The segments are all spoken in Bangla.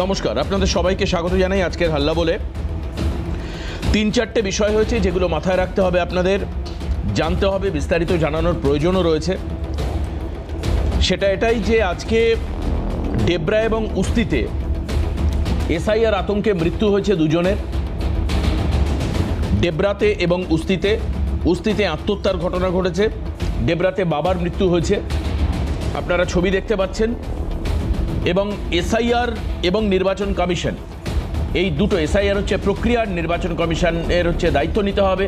নমস্কার, আপনাদের সবাইকে স্বাগত জানাই আজকের হাল্লা বলে। 3-4টে বিষয় হয়েছে যেগুলো মাথায় রাখতে হবে, আপনাদের জানতে হবে, বিস্তারিত জানানোর প্রয়োজনও রয়েছে। সেটা এটাই যে আজকে ডেবরা এবং উস্তিতে এসআইআর আতঙ্কে মৃত্যু হয়েছে দুজনের। ডেবরাতে এবং উস্তিতে আত্মহত্যার ঘটনা ঘটেছে। ডেবরাতে বাবার মৃত্যু হয়েছে, আপনারা ছবি দেখতে পাচ্ছেন। এবং এসআইআর এবং নির্বাচন কমিশন, এই দুটো, এসআইআর হচ্ছে প্রক্রিয়ার, নির্বাচন কমিশনের হচ্ছে দায়িত্ব নিতে হবে,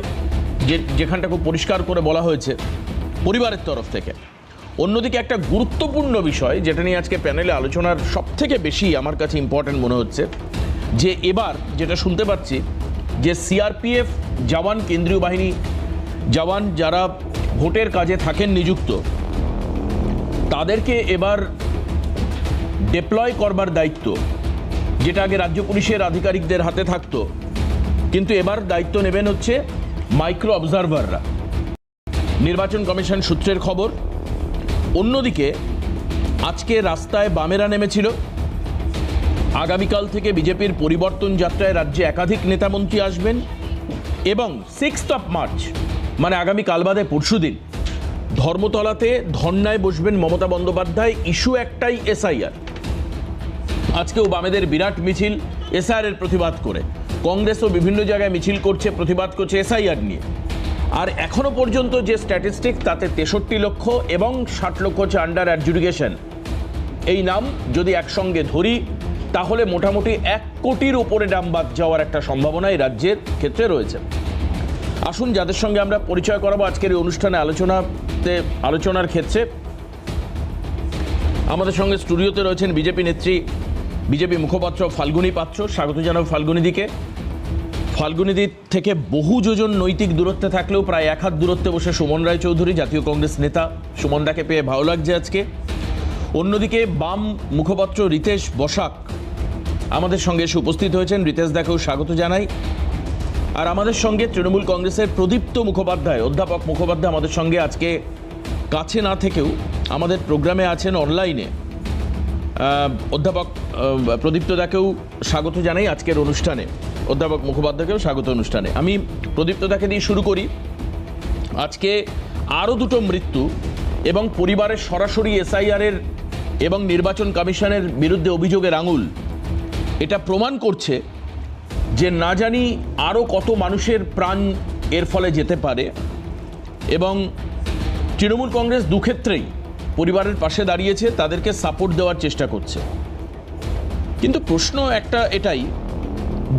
যেখানটা খুব পরিষ্কার করে বলা হয়েছে পরিবারের তরফ থেকে। অন্যদিকে একটা গুরুত্বপূর্ণ বিষয় যেটা নিয়ে আজকে প্যানেলে আলোচনার সবথেকে বেশি আমার কাছে ইম্পর্ট্যান্ট মনে হচ্ছে, যে এবার যেটা শুনতে পাচ্ছি যে সিআরপিএফ জওয়ান, কেন্দ্রীয় বাহিনী জওয়ান যারা ভোটের কাজে থাকেন নিযুক্ত, তাদেরকে এবার ডিপ্লয় করবার দায়িত্ব, যেটা আগে রাজ্য পুলিশের আধিকারিকদের হাতে থাকতো, কিন্তু এবার দায়িত্ব নেবেন হচ্ছে মাইক্রো অবজারভাররা, নির্বাচন কমিশন সূত্রের খবর। অন্যদিকে আজকে রাস্তায় বামেরা নেমেছিল। আগামীকাল থেকে বিজেপির পরিবর্তন যাত্রায় রাজ্যে একাধিক নেতামন্ত্রী আসবেন এবং 6 মার্চ মানে আগামীকাল বাদে পরশুদিন ধর্মতলাতে ধর্নায় বসবেন মমতা বন্দ্যোপাধ্যায়। ইস্যু একটাই, এসআইআর। আজকেও বামেদের বিরাট মিছিল এসআইআর প্রতিবাদ করে। কংগ্রেসও বিভিন্ন জায়গায় মিছিল করছে, প্রতিবাদ করছে এসআইআর নিয়ে। আর এখনো পর্যন্ত যে স্ট্যাটিস্টিক, তাতে 63 লক্ষ এবং 60 লক্ষ হচ্ছে আন্ডার অ্যাডজুডিকেশন। এই নাম যদি একসঙ্গে ধরি তাহলে মোটামুটি 1 কোটির উপরে নাম বাদ যাওয়ার একটা সম্ভাবনা এই রাজ্যের ক্ষেত্রে রয়েছে। আসুন যাদের সঙ্গে আমরা পরিচয় করাবো আজকের এই অনুষ্ঠানে আলোচনার ক্ষেত্রে। আমাদের সঙ্গে স্টুডিওতে রয়েছেন বিজেপি নেত্রী, বিজেপি মুখপাত্র ফাল্গুনী পাত্র। স্বাগত জানাবো ফাল্গুনীদিকে। ফাল্গুনীদির থেকে বহু যোজন নৈতিক দূরত্বে থাকলেও প্রায় 1 হাত দূরত্বে বসে সুমন রায়চৌধুরী, জাতীয় কংগ্রেস নেতা। সুমনদাকে পেয়ে ভালো লাগছে আজকে। অন্যদিকে বাম মুখপাত্র রিতেশ বসাক আমাদের সঙ্গে এসে উপস্থিত হয়েছেন। রিতেশ দাকেও স্বাগত জানাই। আর আমাদের সঙ্গে তৃণমূল কংগ্রেসের প্রদীপ্ত মুখোপাধ্যায়, অধ্যাপক মুখোপাধ্যায় আমাদের সঙ্গে আজকে কাছে না থেকেও আমাদের প্রোগ্রামে আছেন অনলাইনে। অধ্যাপক প্রদীপ্ত দাকেও স্বাগত জানাই আজকের অনুষ্ঠানে, অধ্যাপক মুখোপাধ্যায়কেও স্বাগত অনুষ্ঠানে। আমি প্রদীপ্ত দাকে দিয়ে শুরু করি। আজকে আরও 2টো মৃত্যু এবং পরিবারের সরাসরি এসআইআরের এবং নির্বাচন কমিশনের বিরুদ্ধে অভিযোগের আঙুল, এটা প্রমাণ করছে যে না জানি আরও কত মানুষের প্রাণ এর ফলে যেতে পারে। এবং তৃণমূল কংগ্রেস দুক্ষেত্রেই পরিবারের পাশে দাঁড়িয়েছে, তাদেরকে সাপোর্ট দেওয়ার চেষ্টা করছে। কিন্তু প্রশ্ন একটা এটাই,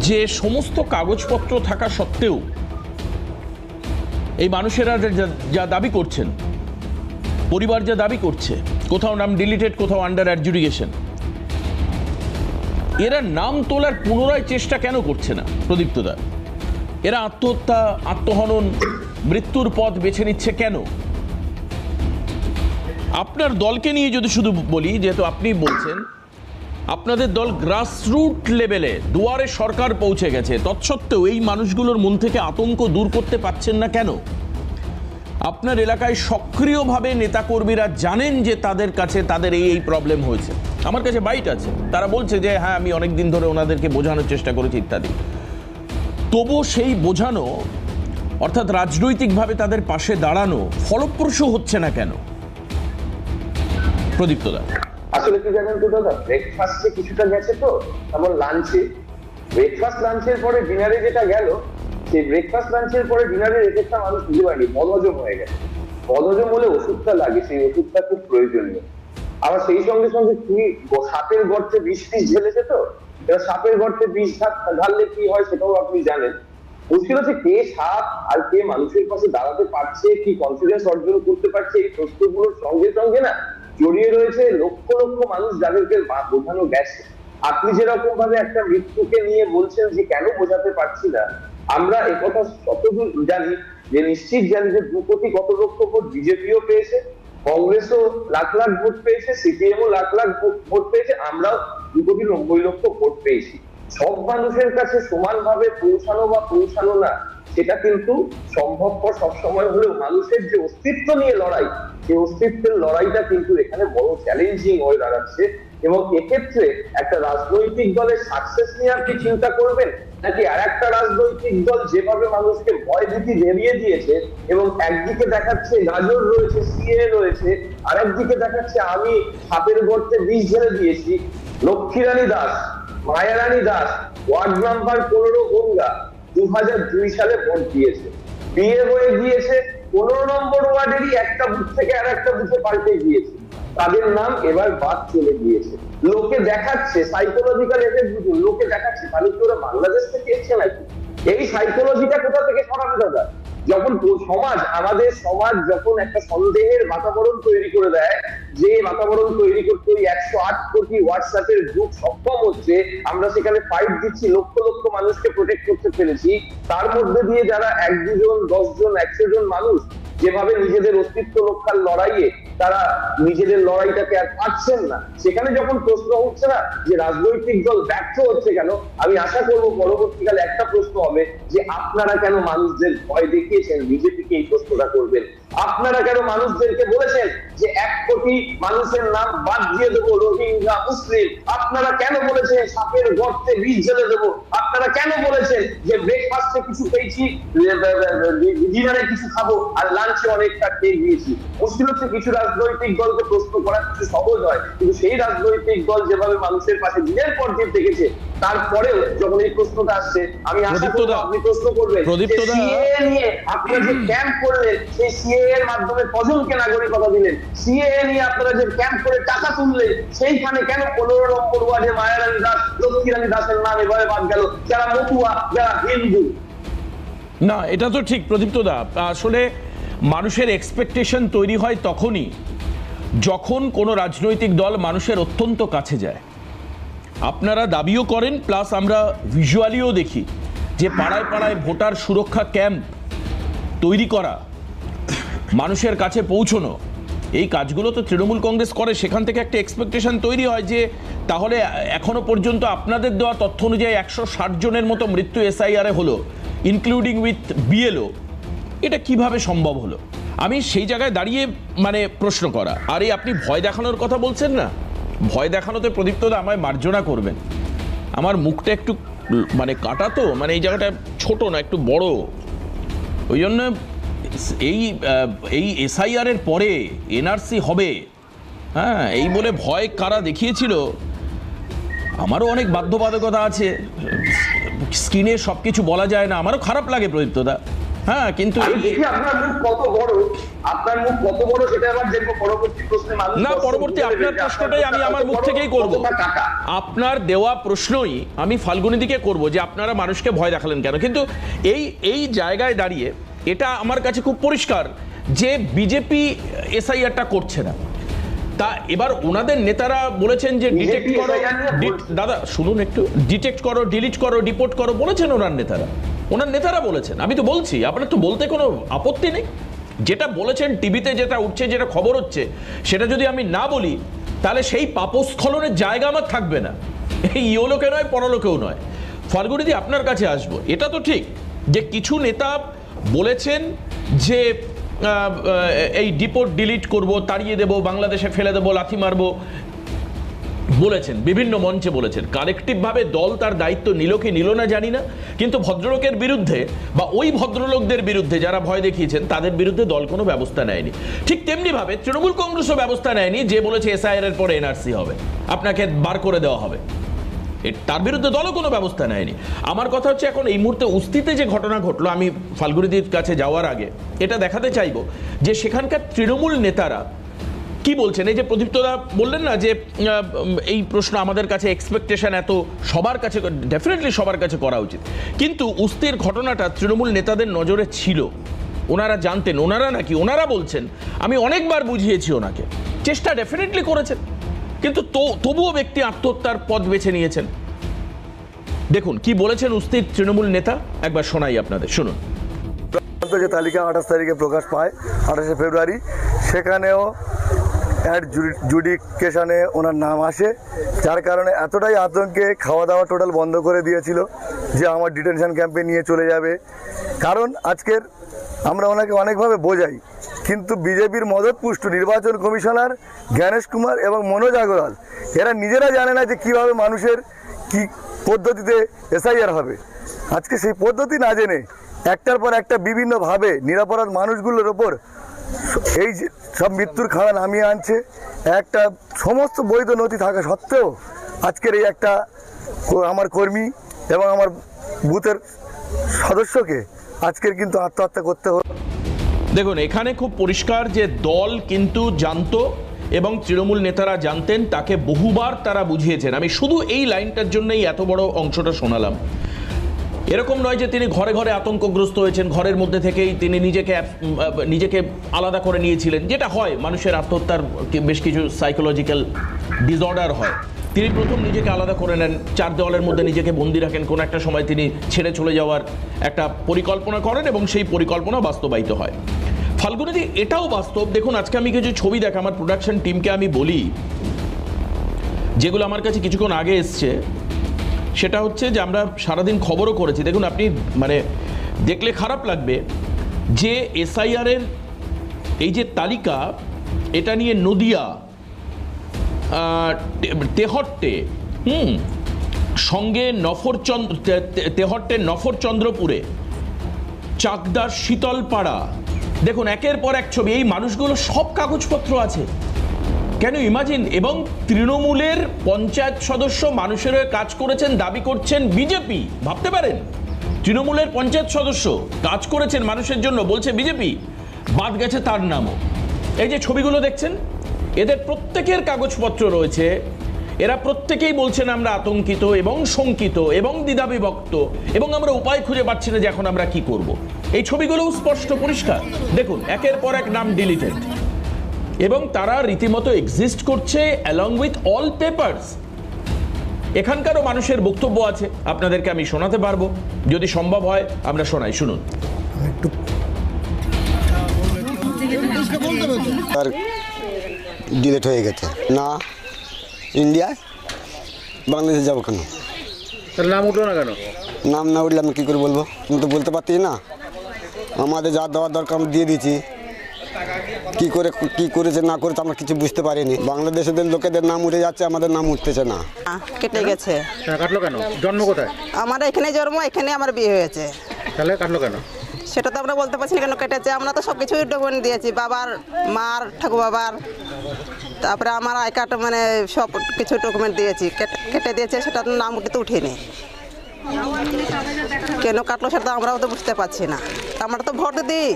যে সমস্ত কাগজপত্র থাকা সত্ত্বেও এই মানুষেরা যা দাবি করছেন, পরিবার যা দাবি করছে, কোথাও নাম ডিলিটেড, কোথাও আন্ডার অ্যাডজুডিকেশন, এরা নাম তোলার পুনরায় চেষ্টা কেন করছে না প্রদীপ্তদা? এরা আত্মহত্যা, আত্মহনন, মৃত্যুর পথ বেছে নিচ্ছে কেন? আপনার দলকে নিয়ে যদি শুধু বলি, যেহেতু আপনি বলছেন আপনাদের দল গ্রাসরুট লেভেলে দুয়ারে সরকার পৌঁছে গেছে, তৎসত্ত্বেও এই মানুষগুলোর মন থেকে আতঙ্ক দূর করতে পারছেন না কেন? আপনার এলাকায় সক্রিয়ভাবে নেতাকর্মীরা জানেন যে তাদের কাছে তাদের এই প্রবলেম হয়েছে। আমার কাছে বাইট আছে, তারা বলছে যে হ্যাঁ আমি অনেক দিন ধরে ওনাদেরকে বোঝানোর চেষ্টা করেছি ইত্যাদি। তবুও সেই বোঝানো, অর্থাৎ রাজনৈতিকভাবে তাদের পাশে দাঁড়ানো ফলপ্রসূ হচ্ছে না কেন প্রদীপ্ত দা? আসলে কি জানেন তো দাদা, ব্রেকফাস্টে কিছুটা গেছে, তো তারপর লাঞ্চে, ব্রেকফাস্ট লাঞ্চের পরে ডিনারে যেটা গেল, সেই ব্রেকফাস্ট লাঞ্চের পরে ডিনারের এফেক্টটা মানুষ বুঝতে পারেনি, বদহজম হয়ে গেছে। বদহজম হলে ওষুধটা লাগে, সেই ওষুধটা খুব প্রয়োজনীয়। আবার সেই সঙ্গে সঙ্গে তুমি সাপের গর্তে বিষ ঢেলেছে, তো এবার সাপের গর্তে বিষ ঢাললে কি হয় সেটাও আপনি জানেন। মুশকিল হচ্ছে কে সাপ আর কে মানুষের পাশে দাঁড়াতে পারছে, কি কনফিডেন্স অর্জন করতে পারছে, এই প্রশ্নগুলোর সঙ্গে সঙ্গে না জড়িয়ে রয়েছে লক্ষ লক্ষ মানুষ যাদেরকে বোঝানো গেছে। আপনি যেরকম ভাবে একটা মৃত্যুকে নিয়ে বলছেন যে কেন বোঝাতে পারছি না, আমরা একথা যতদূর জানি, যে নিশ্চিত জানি যে 2 কোটি কত লক্ষ ভোট বিজেপিও পেয়েছে, কংগ্রেসও লাখ লাখ ভোট পেয়েছে, সিপিএমও লাখ লাখ ভোট পেয়েছে, আমরাও 2 কোটি 90 লক্ষ ভোট পেয়েছি। সব মানুষের কাছে সমানভাবে পৌঁছানো বা পৌঁছানো না, সেটা কিন্তু সম্ভবপর সবসময় হলেও মানুষের যে অস্তিত্ব নিয়ে লড়াই, সেই অস্তিত্বের লড়াইটা কিন্তু এখানে বড় চ্যালেঞ্জিং হয়ে দাঁড়াচ্ছে। এবং এক্ষেত্রে একটা রাজনৈতিক দলের সাকসেস নিয়ে আপনি চিন্তা করবেন, নাকি আর একটা রাজনৈতিক দল যেভাবে মানুষকে ভয় ভীতি ভেরিয়ে দিয়েছে এবং একদিকে দেখাচ্ছে গাজর রয়েছে, সিএ রয়েছে, আর একদিকে দেখাচ্ছে আমি সাপের গর্তে বিষ ঢেলে দিয়েছি। লক্ষ্মীরানী দাস, মায়ারানী দাস ওয়ার্ড নাম্বার 15 গঙ্গা 2002 সালে ভোট দিয়েছে, বিয়ে হয়ে গিয়েছে, 15 নম্বর ওয়ার্ডেরই একটা বুথ থেকে আর একটা বুথে পাল্টে গিয়েছে, তাদের নাম এবার বাদ চলে গিয়েছে। লোকে দেখাচ্ছে সাইকোলজিক্যাল এফেক্ট, লোকে দেখাচ্ছে তাহলে কি ওরা বাংলাদেশ থেকে এসছে নাকি? এই সাইকোলজিটা কোথা থেকে সরাবে দাদা? যখন সমাজ, আমাদের সমাজ যখন একটা সন্দেহের বাতাবরণ তৈরি করে দেয়, যে বাতাবরণ তৈরি করতে ওই 108 কোটি হোয়াটসঅ্যাপের গ্রুপ সক্ষম হচ্ছে, আমরা সেখানে ফাইট দিচ্ছি, লক্ষ লক্ষ মানুষকে প্রোটেক্ট করতে পেরেছি, তার মধ্যে দিয়ে যারা 1-2 জন, 10 জন, 100 জন মানুষ যেভাবে নিজেদের অস্তিত্ব রক্ষার লড়াইয়ে তারা নিজেদের লড়াইটাকে আর পাচ্ছেন না, সেখানে যখন প্রশ্ন হচ্ছে না যে রাজনৈতিক দল ব্যর্থ হচ্ছে কেন, আমি আশা করব পরবর্তীকালে একটা প্রশ্ন হবে যে আপনারা কেন মানুষদের ভয় দেখিয়েছেন? বিজেপিকে এই প্রশ্নটা করবেন, আপনারা কেন মানুষদেরকে বলেছেন যে 1 কোটি মানুষের নাম বাদ দিয়ে দেবো, রোহিঙ্গা, মুসলিম? আপনারা কেন বলেছেন সাপের গর্তে বিষ ঢেলে দেবো? আপনারা কেন বলেছেন যে ব্রেকফাস্টে কিছু পেয়েছি, ডিনারে কিছু খাবো, আর লাঞ্চে অনেকটা খেয়ে গিয়েছি? মুশকিল হচ্ছে কিছু রাজনৈতিক দলকে প্রশ্ন করা কিছু সহজ হয়, কিন্তু সেই রাজনৈতিক দল যেভাবে মানুষের পাশে দিনের পর দিন দেখেছে, তারপরেও যখন এই প্রশ্নটা আসছে, আমি আশা করব আপনি প্রশ্ন করবেন সিএএ নিয়ে আপনারা যে ক্যাম্প করলেন, সেই সিএএ এর মাধ্যমে কজনকে নাগরিকতা দিলেন? সিএএ নিয়ে আপনারা যে ক্যাম্প করে টাকা তুললেন, সেইখানে কেন 15 নম্বর ওয়ার্ডে মায়ারানী দাস, লক্ষ্মীরানী দাসের নাম এভাবে বাদ গেল, যারা মতুয়া, যারা হিন্দু? না, এটা তো ঠিক প্রদীপ্ত দা। আসলে মানুষের এক্সপেকটেশন তৈরি হয় তখনই যখন কোনো রাজনৈতিক দল মানুষের অত্যন্ত কাছে যায়। আপনারা দাবিও করেন, প্লাস আমরা ভিজুয়ালিও দেখি যে পাড়ায় পাড়ায় ভোটার সুরক্ষা ক্যাম্প তৈরি করা, মানুষের কাছে পৌঁছনো, এই কাজগুলো তো তৃণমূল কংগ্রেস করে। সেখান থেকে একটা এক্সপেকটেশন তৈরি হয় যে তাহলে এখনো পর্যন্ত আপনাদের দেওয়া তথ্য অনুযায়ী 160 জনের মতো মৃত্যু এসআইআরে হলো, ইনক্লুডিং উইথ বিএলও, এটা কিভাবে সম্ভব হলো? আমি সেই জায়গায় দাঁড়িয়ে মানে প্রশ্ন করা। আর এই আপনি ভয় দেখানোর কথা বলছেন না, ভয় দেখানোতে প্রদীপ্তদা আমায় মার্জনা করবেন, আমার মুখটা একটু মানে কাটা তো, মানে এই জায়গাটা ছোট না, একটু বড়, ওই জন্য এই এসআইআরের পরে এনআরসি হবে, হ্যাঁ, এই বলে ভয় কারা দেখিয়েছিল। আমারও অনেক বাধ্যবাধকতা আছে, স্ক্রিনে সবকিছু বলা যায় না, আমারও খারাপ লাগে প্রদীপ্তদা, হ্যাঁ, কিন্তু আপনার মুখ কত বড়, আপনার মুখ কত বড় সেটা আবার দেখবো পরবর্তী প্রশ্নে। না, পরবর্তী আপনার প্রশ্নটাই আমি আমার মুখ থেকেই করব, আপনার দেওয়া প্রশ্নই আমি ফাল্গুনীদিকে করব যে আপনারা মানুষকে ভয় দেখালেন কেন। কিন্তু এই জায়গায় দাঁড়িয়ে এটা আমার কাছে খুব পরিষ্কার যে বিজেপি এসআইআরটা করছে না। তা এবার ওনাদের নেতারা বলেছেন যে ডিটেক্ট করো, দাদা শুনুন একটু, ডিটেক্ট করো, ডিলিট করো, ডিপোর্ট করো বলেছেন ওনার নেতারা বলেছেন। আমি তো বলছি, আপনার তো বলতে কোনো আপত্তি নেই। যেটা বলেছেন টিভিতে, যেটা উঠছে, যেটা খবর হচ্ছে, সেটা যদি আমি না বলি তাহলে সেই পাপস্খলনের জায়গা আমার থাকবে না, এই ইহলোকে নয় পরলোকেও নয়। ফাল্গুনীদি আপনার কাছে আসবো। এটা তো ঠিক যে কিছু নেতা বলেছেন যে এই ডিপোর্ট ডিলিট করব, তাড়িয়ে দেব, বাংলাদেশে ফেলে দেবো, লাথি মারবো, বলেছেন, বিভিন্ন মঞ্চে বলেছেন। কালেকটিভভাবে দল তার দায়িত্ব নিল কি নিল না জানি না, কিন্তু ভদ্রলোকের বিরুদ্ধে বা ওই ভদ্রলোকদের বিরুদ্ধে যারা ভয় দেখিয়েছেন তাদের বিরুদ্ধে দল কোনো ব্যবস্থা নেয়নি। ঠিক তেমনিভাবে তৃণমূল কংগ্রেসও ব্যবস্থা নেয়নি, যে বলেছে এসআইআর এর পরে এনআরসি হবে, আপনাকে বার করে দেওয়া হবে, তার বিরুদ্ধে দলও কোনো ব্যবস্থা নেয়নি। আমার কথা হচ্ছে এখন এই মুহূর্তে উস্তিতে যে ঘটনা ঘটলো, আমি ফাল্গুনীদির কাছে যাওয়ার আগে এটা দেখাতে চাইবো যে সেখানকার তৃণমূল নেতারা কি বলছেন। এই যে প্রদীপ্তদা বললেন না যে এই প্রশ্ন আমাদের কাছে এক্সপেকটেশন এত, সবার কাছে ডেফিনেটলি সবার কাছে করা উচিত, কিন্তু উস্তির ঘটনাটা তৃণমূল নেতাদের নজরে ছিল, ওনারা জানতেন, ওনারা বলছেন, আমি অনেকবার বুঝিয়েছি ওনাকে, চেষ্টা ডেফিনেটলি করেছেন, কিন্তু তবুও ব্যক্তি আত্মহত্যার পথ বেছে নিয়েছেন। দেখুন কি বলেছেন উস্তির তৃণমূল নেতা, একবার শোনাই আপনাদের, শুনুন। যে তালিকা 28 তারিখে প্রকাশ পায়, 28শে ফেব্রুয়ারি, সেখানেও অ্যাডজুডিকেশনে ওনার নাম আসে, যার কারণে এতটাই আতঙ্কে খাওয়া দাওয়া টোটাল বন্ধ করে দিয়েছিল যে আমার ডিটেনশন ক্যাম্পে নিয়ে চলে যাবে। কারণ আজকের আমরা ওনাকে অনেকভাবে বোঝাই, কিন্তু বিজেপির মদতপুষ্ট নির্বাচন কমিশনার জ্ঞানেশ কুমার এবং মনোজ আগরওয়াল এরা নিজেরা জানে না যে কীভাবে মানুষের কি পদ্ধতিতে এসআইআর হবে। আজকে সেই পদ্ধতি না জেনে একটার পর একটা বিভিন্নভাবে নিরপরাধ মানুষগুলোর ওপর এই যে সব মৃত্যুর খাড়া নামিয়ে আনছে। একটা সমস্ত বৈধ নথি থাকা সত্ত্বেও আজকের এই একটা আমার কর্মী এবং আমার বুথের সদস্যকে আজকের কিন্তু আত্মহত্যা করতে হলো। দেখুন, এখানে খুব পরিষ্কার যে দল কিন্তু জানতো এবং তৃণমূল নেতারা জানতেন, তাকে বহুবার তারা বুঝিয়েছেন। আমি শুধু এই লাইনটার জন্যই এত বড় অংশটা শোনালাম। এরকম নয় যে তিনি ঘরে ঘরে আতঙ্কগ্রস্ত হয়েছেন, ঘরের মধ্যে থেকেই তিনি নিজেকে আলাদা করে নিয়েছিলেন, যেটা হয় মানুষের আত্মহত্যার বেশ কিছু সাইকোলজিক্যাল ডিসঅর্ডার হয়। তিনি প্রথম নিজেকে আলাদা করে নেন, 4 দেওয়ালের মধ্যে নিজেকে বন্দি রাখেন, কোনো একটা সময় তিনি ছেড়ে চলে যাওয়ার একটা পরিকল্পনা করেন এবং সেই পরিকল্পনা বাস্তবায়িত হয়। ফাল্গুনীদি, এটাও বাস্তব। দেখুন, আজকে আমি কিছু ছবি দেখা, আমার প্রোডাকশন টিমকে আমি বলি, যেগুলো আমার কাছে কিছুক্ষণ আগে এসছে, সেটা হচ্ছে যে আমরা সারাদিন খবরও করেছি। দেখুন, আপনি মানে দেখলে খারাপ লাগবে যে এসআইআরের এই যে তালিকা, এটা নিয়ে নদিয়া, তেহট্টে, সঙ্গে তেহট্টে নফরচন্দ্রপুরে, চাকদার শীতলপাড়া, দেখুন একের পর এক ছবি। এই মানুষগুলো সব কাগজপত্র আছে। কেন ইমাজিন? এবং তৃণমূলের পঞ্চায়েত সদস্য মানুষের হয়ে কাজ করেছেন, দাবি করছেন বিজেপি। ভাবতে পারেন, তৃণমূলের পঞ্চায়েত সদস্য কাজ করেছেন মানুষের জন্য, বলছে বিজেপি, বাদ গেছে তার নামও। এই যে ছবিগুলো দেখছেন, এদের প্রত্যেকের কাগজপত্র রয়েছে। এরা প্রত্যেকেই বলছেন আমরা আতঙ্কিত এবং শঙ্কিত এবং দ্বিধাবিভক্ত এবং আমরা উপায় খুঁজে পাচ্ছি না যে এখন আমরা কি করব। এই ছবিগুলোও স্পষ্ট পরিষ্কার। দেখুন, একের পর এক নাম ডিলিটেড এবং তারা রীতিমতো এক্সিস্ট করছে অ্যালং উইথ অল পেপারস। এখানকারও মানুষের বক্তব্য আছে, আপনাদেরকে আমি শোনাতে পারবো যদি সম্ভব হয়। আমরা শোনাই, শুনুন। আর ডিলেট হয়ে গেছে না, ইন্ডিয়ায় বাংলাদেশে যাবো কেন? তার নাম উঠলো না কেন? নাম না উঠলে আমি কী করে বলবো? আমি তো বলতে পারছি না। আমাদের যা দেওয়ার দরকার আমরা দিয়ে দিয়েছি। কি করেছে না করেছে আমরা কিছু বুঝতে পারিনি। বাংলাদেশের লোকেদের নাম উঠে যাচ্ছে, আমাদের নাম উঠতেছে না। কেটে গেছে। কাটলো কেন? জন্ম কোথায়? আমার এখানে জন্ম, এখানে আমার বিয়ে হয়েছে। তাহলে কাটলো কেন? সেটা তো আমরা বলতে পারছি না কেন কেটেছে। আমরা তো সব কিছুই ডকুমেন্ট দিয়েছি, বাবার, মার, ঠাকুর বাবার, তারপরে আমার আই কার্ড, মানে সব কিছু ডকুমেন্ট দিয়েছি। কেটে দিয়েছে, সেটা তো নাম উঠে তো উঠেনি। কেন কাটলো সেটা আমরাও তো বুঝতে পারছি না। আমরা তো ভোট দিই,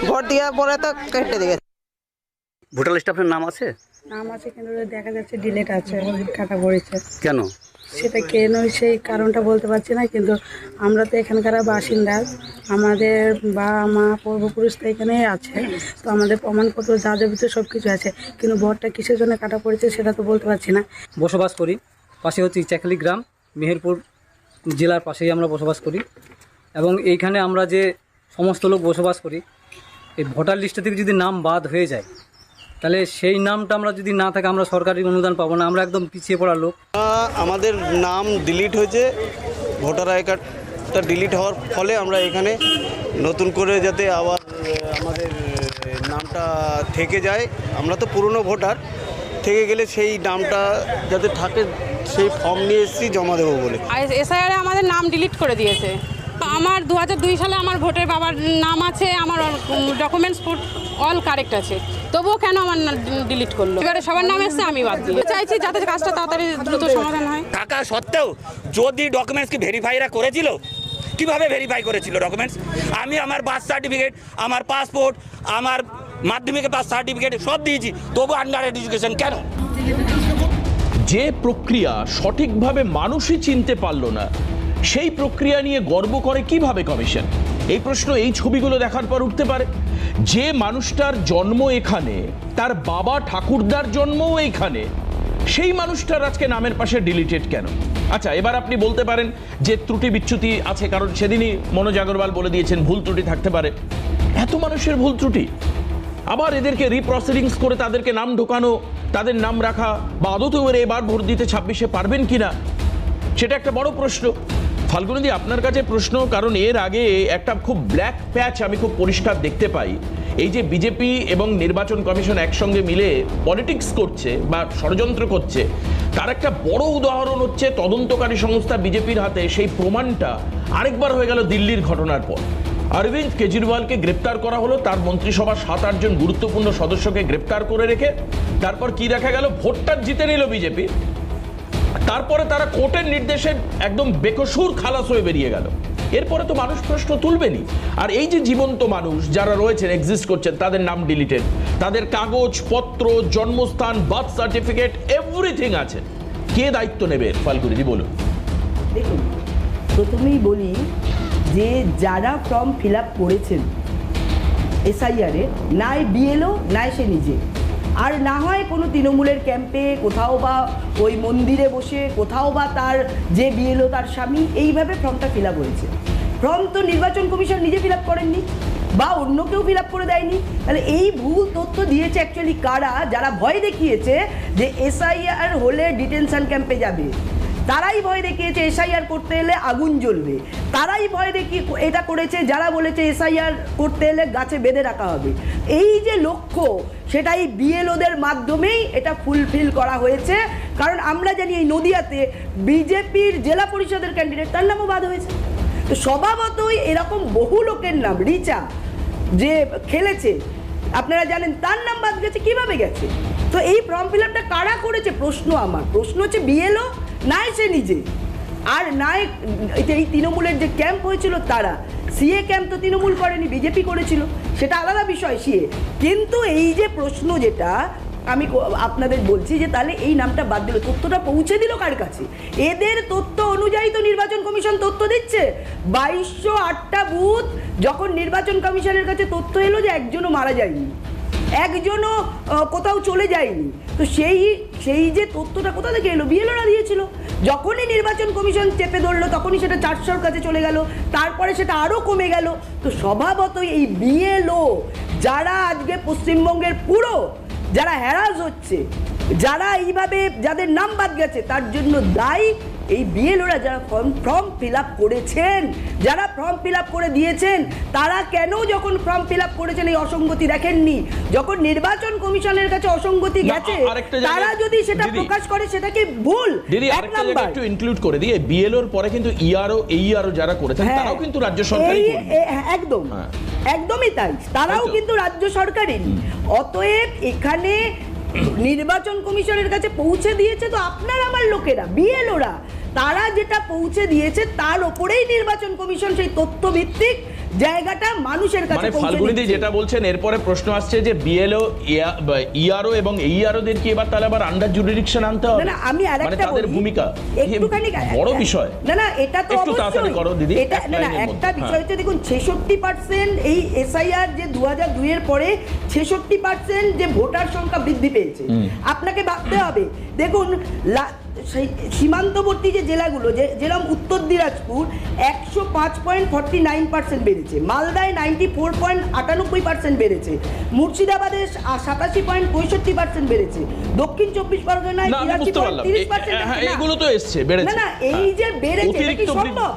ভোট দিয়ে বলে তো কেটে দিয়েছে। ভোটার লিস্টে আপনার নাম আছে? নাম আছে, কিন্তু দেখা যাচ্ছে ডিলেট আছে, কাটা পড়েছে। কেন? সেটা কেন, সেই কারণটা বলতে পারছি না। কিন্তু আমরা তো এখানকার বাসিন্দা, আমাদের বাবা মা পূর্বপুরুষ তো এখানেই আছে, তো আমাদের প্রমাণপত্র যা যাবতীয় সব কিছু আছে, কিন্তু ভোটটা কিসের জন্য কাটা পড়েছে সেটা তো বলতে পারছি না। বসবাস করি, পাশে হচ্ছে ইচাখালি গ্রাম, মেহেরপুর জেলার পাশেই আমরা বসবাস করি। এবং এইখানে আমরা যে সমস্ত লোক বসবাস করি, এই ভোটার লিস্ট থেকে যদি নাম বাদ হয়ে যায়, তাহলে সেই নামটা আমরা যদি না থাকে আমরা সরকারি অনুদান পাবো না। আমরা একদম পিছিয়ে পড়া লোক। আমাদের নাম ডিলিট হয়েছে, ভোটার আই কার্ডটা ডিলিট হওয়ার ফলে আমরা এখানে নতুন করে যাতে আবার আমাদের নামটা থেকে যায়। আমরা তো পুরনো ভোটার, থেকে গেলে সেই নামটা যাতে থাকে সেই ফর্ম নিয়ে এসেছি জমা দেবো বলে। এসআইআরে আমাদের নাম ডিলিট করে দিয়েছে। আমার 2002 সালে আমার ভোটের বাবার নাম আছে, আমার ডকুমেন্টস অল কারেক্ট আছে, তবুও কেন আমার ডিলিট করলো? এবারে সবার নাম এসছে, আমি বাদ দিই। চাইছি যাতে কাজটা তাড়াতাড়ি দ্রুত সমাধান হয়। টাকা সত্ত্বেও যদি ডকুমেন্টস কি ভেরিফাইরা করেছিল, কিভাবে ভেরিফাই করেছিল ডকুমেন্টস? আমি আমার বার্থ সার্টিফিকেট, আমার পাসপোর্ট, আমার মাধ্যমিকের পাস সার্টিফিকেট সব দিয়েছি, তবু আন্ডার এডুকেশন কেন? যে প্রক্রিয়া সঠিকভাবে মানুষই চিনতে পারল না, সেই প্রক্রিয়া নিয়ে গর্ব করে কিভাবে কমিশন? এই প্রশ্ন এই ছবিগুলো দেখার পর উঠতে পারে। যে মানুষটার জন্ম এখানে, তার বাবা ঠাকুরদার জন্মও এইখানে, সেই মানুষটার আজকে নামের পাশে ডিলিটেড কেন? আচ্ছা, এবার আপনি বলতে পারেন যে ত্রুটি বিচ্যুতি আছে, কারণ সেদিনই মনোজ আগরওয়াল বলে দিয়েছেন ভুল ত্রুটি থাকতে পারে। এত মানুষের ভুল ত্রুটি, আবার এদেরকে রিপ্রসিডিংস করে তাদেরকে নাম ঢোকানো, তাদের নাম রাখা, বা আদতেও এবার ভোট দিতে 26-এ পারবেন কিনা, সেটা একটা বড় প্রশ্ন। ফাল্গুনীদি, আপনার কাছে প্রশ্ন, কারণ এর আগে একটা খুব ব্ল্যাক প্যাচ আমি খুব পরিষ্কার দেখতে পাই। এই যে বিজেপি এবং নির্বাচন কমিশন একসঙ্গে মিলে পলিটিক্স করছে বা ষড়যন্ত্র করছে, তার একটা বড় উদাহরণ হচ্ছে তদন্তকারী সংস্থা বিজেপির হাতে সেই প্রমাণটা আরেকবার হয়ে গেল দিল্লির ঘটনার পর। অরবিন্দ কেজরিওয়ালকে গ্রেপ্তার করা হলো, তার মন্ত্রিসভার 7-8 জন গুরুত্বপূর্ণ সদস্যকে গ্রেপ্তার করে রেখে তারপর কি দেখা গেল, ভোটটা জিতে নিল বিজেপি। তারপরে তারা কোর্টের নির্দেশে একদম বেকসুর খালাস হয়ে বেরিয়ে গেল। এরপরে তো মানুষ প্রশ্ন তুলবেনি। আর এই যে জীবন্ত মানুষ যারা রয়েছেন, এক্সিস্ট করছেন, তাদের নাম ডিলিটেড, তাদের কাগজপত্র, জন্মস্থান, বার্থ সার্টিফিকেট, এভরিথিং আছে, কে দায়িত্ব নেবে? ফাল্গুনিদি বলুন। দেখুন, প্রথমেই বলি যে যারা ফর্ম ফিল আপ করেছেন এসআইআরে, নাই বিএলও নাই সে নিজে, আর না হয় কোনো তৃণমূলের ক্যাম্পে কোথাও বা ওই মন্দিরে বসে কোথাও বা তার যে বিএলও তার স্বামী, এইভাবে ফর্মটা ফিল আপ হয়েছে। ফর্ম তো নির্বাচন কমিশন নিজে ফিল আপ করেননি বা অন্য কেউ ফিল আপ করে দেয়নি। তাহলে এই ভুল তথ্য দিয়েছে অ্যাকচুয়ালি কারা? যারা ভয় দেখিয়েছে যে এসআইআর হলে ডিটেনশন ক্যাম্পে যাবে, তারাই ভয় দেখিয়েছে এসআইআর করতে এলে আগুন জ্বলবে, তারাই ভয় দেখিয়ে এটা করেছে যারা বলেছে এসআইআর করতে এলে গাছে বেঁধে রাখা হবে। এই যে লক্ষ্য, সেটাই বিএলওদের মাধ্যমেই এটা ফুলফিল করা হয়েছে। কারণ আমরা জানি এই নদিয়াতে বিজেপির জেলা পরিষদের ক্যান্ডিডেট, তার নামও বাদ হয়েছে। তো স্বভাবতই এরকম বহু লোকের নাম, রিচা যে খেলেছে আপনারা জানেন, তার নাম বাদ গেছে। কিভাবে গেছে? তো এই ফর্ম ফিল আপটা কারা করেছে? আমার প্রশ্ন হচ্ছে বিএলও নাই সে নিজে, আর নাই এই তৃণমূলের যে ক্যাম্প হয়েছিল তারা। সিএ ক্যাম্প তো তৃণমূল করেনি, বিজেপি করেছিল, সেটা আলাদা বিষয় সিএ। কিন্তু এই যে প্রশ্ন যেটা আমি আপনাদের বলছি যে তাহলে এই নামটা বাদ দিল, তথ্যটা পৌঁছে দিল কার কাছে? এদের তথ্য অনুযায়ী তো নির্বাচন কমিশন তথ্য দিচ্ছে। 2208টা বুথ যখন নির্বাচন কমিশনের কাছে তথ্য এলো যে একজনও মারা যায়নি, একজনও কোথাও চলে যায়নি, তো সেই যে তথ্যটা কোথা থেকে এলো? বিএলওরা দিয়েছিল। যখনই নির্বাচন কমিশন চেপে ধরলো তখনই সেটা 400-র কাছে চলে গেল, তারপরে সেটা আরও কমে গেল। তো স্বভাবতই এই বিএলও যারা আজকে পশ্চিমবঙ্গের পুরো যারা হ্যারাস হচ্ছে, যারা এইভাবে যাদের নাম বাদ গেছে, তার জন্য দায়ী এই বিএলওরা যারা ফর্ম ফিল আপ করেছেন, যারা ফর্ম ফিল আপ করে দিয়েছেন। তারা কেন যখন ফর্ম ফিল আপ করেছেন এই অসঙ্গতি দেখেননি? যখন নির্বাচন কমিশনের কাছে অসঙ্গতি গেছে, তারা যদি সেটা প্রকাশ করে, সেটা কি ভুল? এক নাম্বার একটু ইনক্লুড করে দিয়ে বিএলওর পরে কিন্তু ইআরও এইআরও যারা করেছেন তারাও কিন্তু রাজ্য সরকারি, একদম একদমই তাই, তারাও কিন্তু রাজ্য সরকারি। অতএব এখানে নির্বাচন কমিশনের কাছে পৌঁছে দিয়েছে তো আপনার আমার লোকেরা, বিএলওরা, তারা যেটা পৌঁছে দিয়েছে তার উপরেই নির্বাচন কমিশন সেই তথ্য ভিত্তিক জায়গাটা মানুষের কাছে পৌঁছে দিচ্ছে। ফাল্গুনিদি যেটা বলছেন, এরপরে প্রশ্ন আসছে যে বিএলও, ইআরও এবং এইআরওদের কি এবার তাহলে আবার আন্ডার জুরিডিকশন আনতে হবে? না, আমি আরেকটা তাদের ভূমিকা একটুখানি বড় বিষয়। না, এটা তো একটু তাড়াতাড়ি করো দিদি। এটা না, একটা বিষয় হচ্ছে দেখুন, 66% এই এসআইআর যে 2002 এর পরে 66% যে ভোটার সংখ্যা বৃদ্ধি পেয়েছে। আপনাকে ভাবতে হবে, দেখুন সেই সীমান্তবর্তী যে জেলাগুলো, যেরকম উত্তর দিনাজপুর 105.49% বেড়েছে, মালদায় 94.98% বেড়েছে, মুর্শিদাবাদে 87.65% বেড়েছে, দক্ষিণ 24 পরগনায় 83.30%। এগুলো তো এসছে, বেড়েছে। না, এই যে বেড়েছে এটা কি সম্ভব?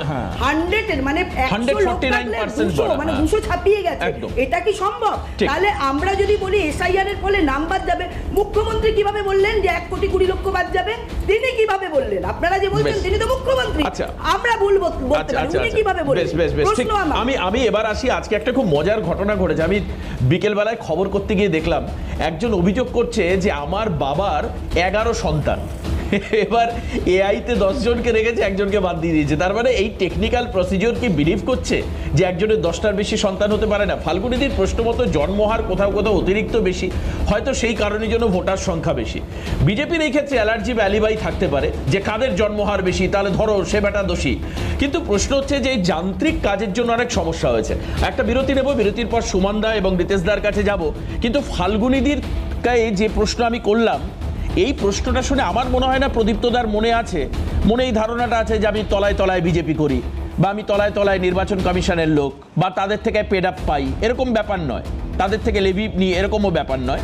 100 মানে 149% মানে 200 ছাপিয়ে গেছে, এটা কি সম্ভব? তাহলে আমরা যদি বলি এসআইআর এর ফলে নাম বাদ যাবে, মুখ্যমন্ত্রী কিভাবে বললেন যে 1 কোটি 20 লক্ষ বাদ যাবে? তিনি কিভাবে বললেন? আপনারা যে বলছেন তিনি তো মুখ্যমন্ত্রী, আমরা ভুল বলতে পারি, উনি কিভাবে বললেন? প্রশ্ন আমি এবার আসি, আজকে একটা খুব মজার ঘটনা ঘটেছে। আমি বিকেল বেলায় খবর করতে গিয়ে দেখলাম একজন অভিযোগ করছে যে আমার বাবার 11 সন্তান, এবার এআইতে 10 জনকে রেখেছে, একজনকে বাদ দিয়ে দিয়েছে। তার মানে এই টেকনিক্যাল প্রসিডিওর কি বিলিভ করছে যে একজনের 10টার বেশি সন্তান হতে পারে না? ফাল্গুনিদির প্রশ্ন মতো জন্মহার কোথাও কোথাও অতিরিক্ত বেশি, হয়তো সেই কারণের জন্য ভোটার সংখ্যা বেশি। বিজেপির এই ক্ষেত্রে অ্যালার্জি বা অ্যালিবাই থাকতে পারে যে কাদের জন্মহার বেশি, তাহলে ধরো সে বেটা দোষী। কিন্তু প্রশ্ন হচ্ছে যে এই যান্ত্রিক কাজের জন্য অনেক সমস্যা হয়েছে। একটা বিরতি নেব, বিরতির পর সুমনদা এবং রিতেশদার কাছে যাব। কিন্তু ফাল্গুনিদির যে প্রশ্ন আমি করলাম, এই প্রশ্নটা শুনে আমার মনে হয় না প্রদীপ্তদার মনে এই ধারণাটা আছে যে আমি তলায় তলায় বিজেপি করি, বা আমি তলায় তলায় নির্বাচন কমিশনের লোক, বা তাদের থেকে পেড আপ পাই, এরকম ব্যাপার নয়, তাদের থেকে লেভি নিই, এরকমও ব্যাপার নয়।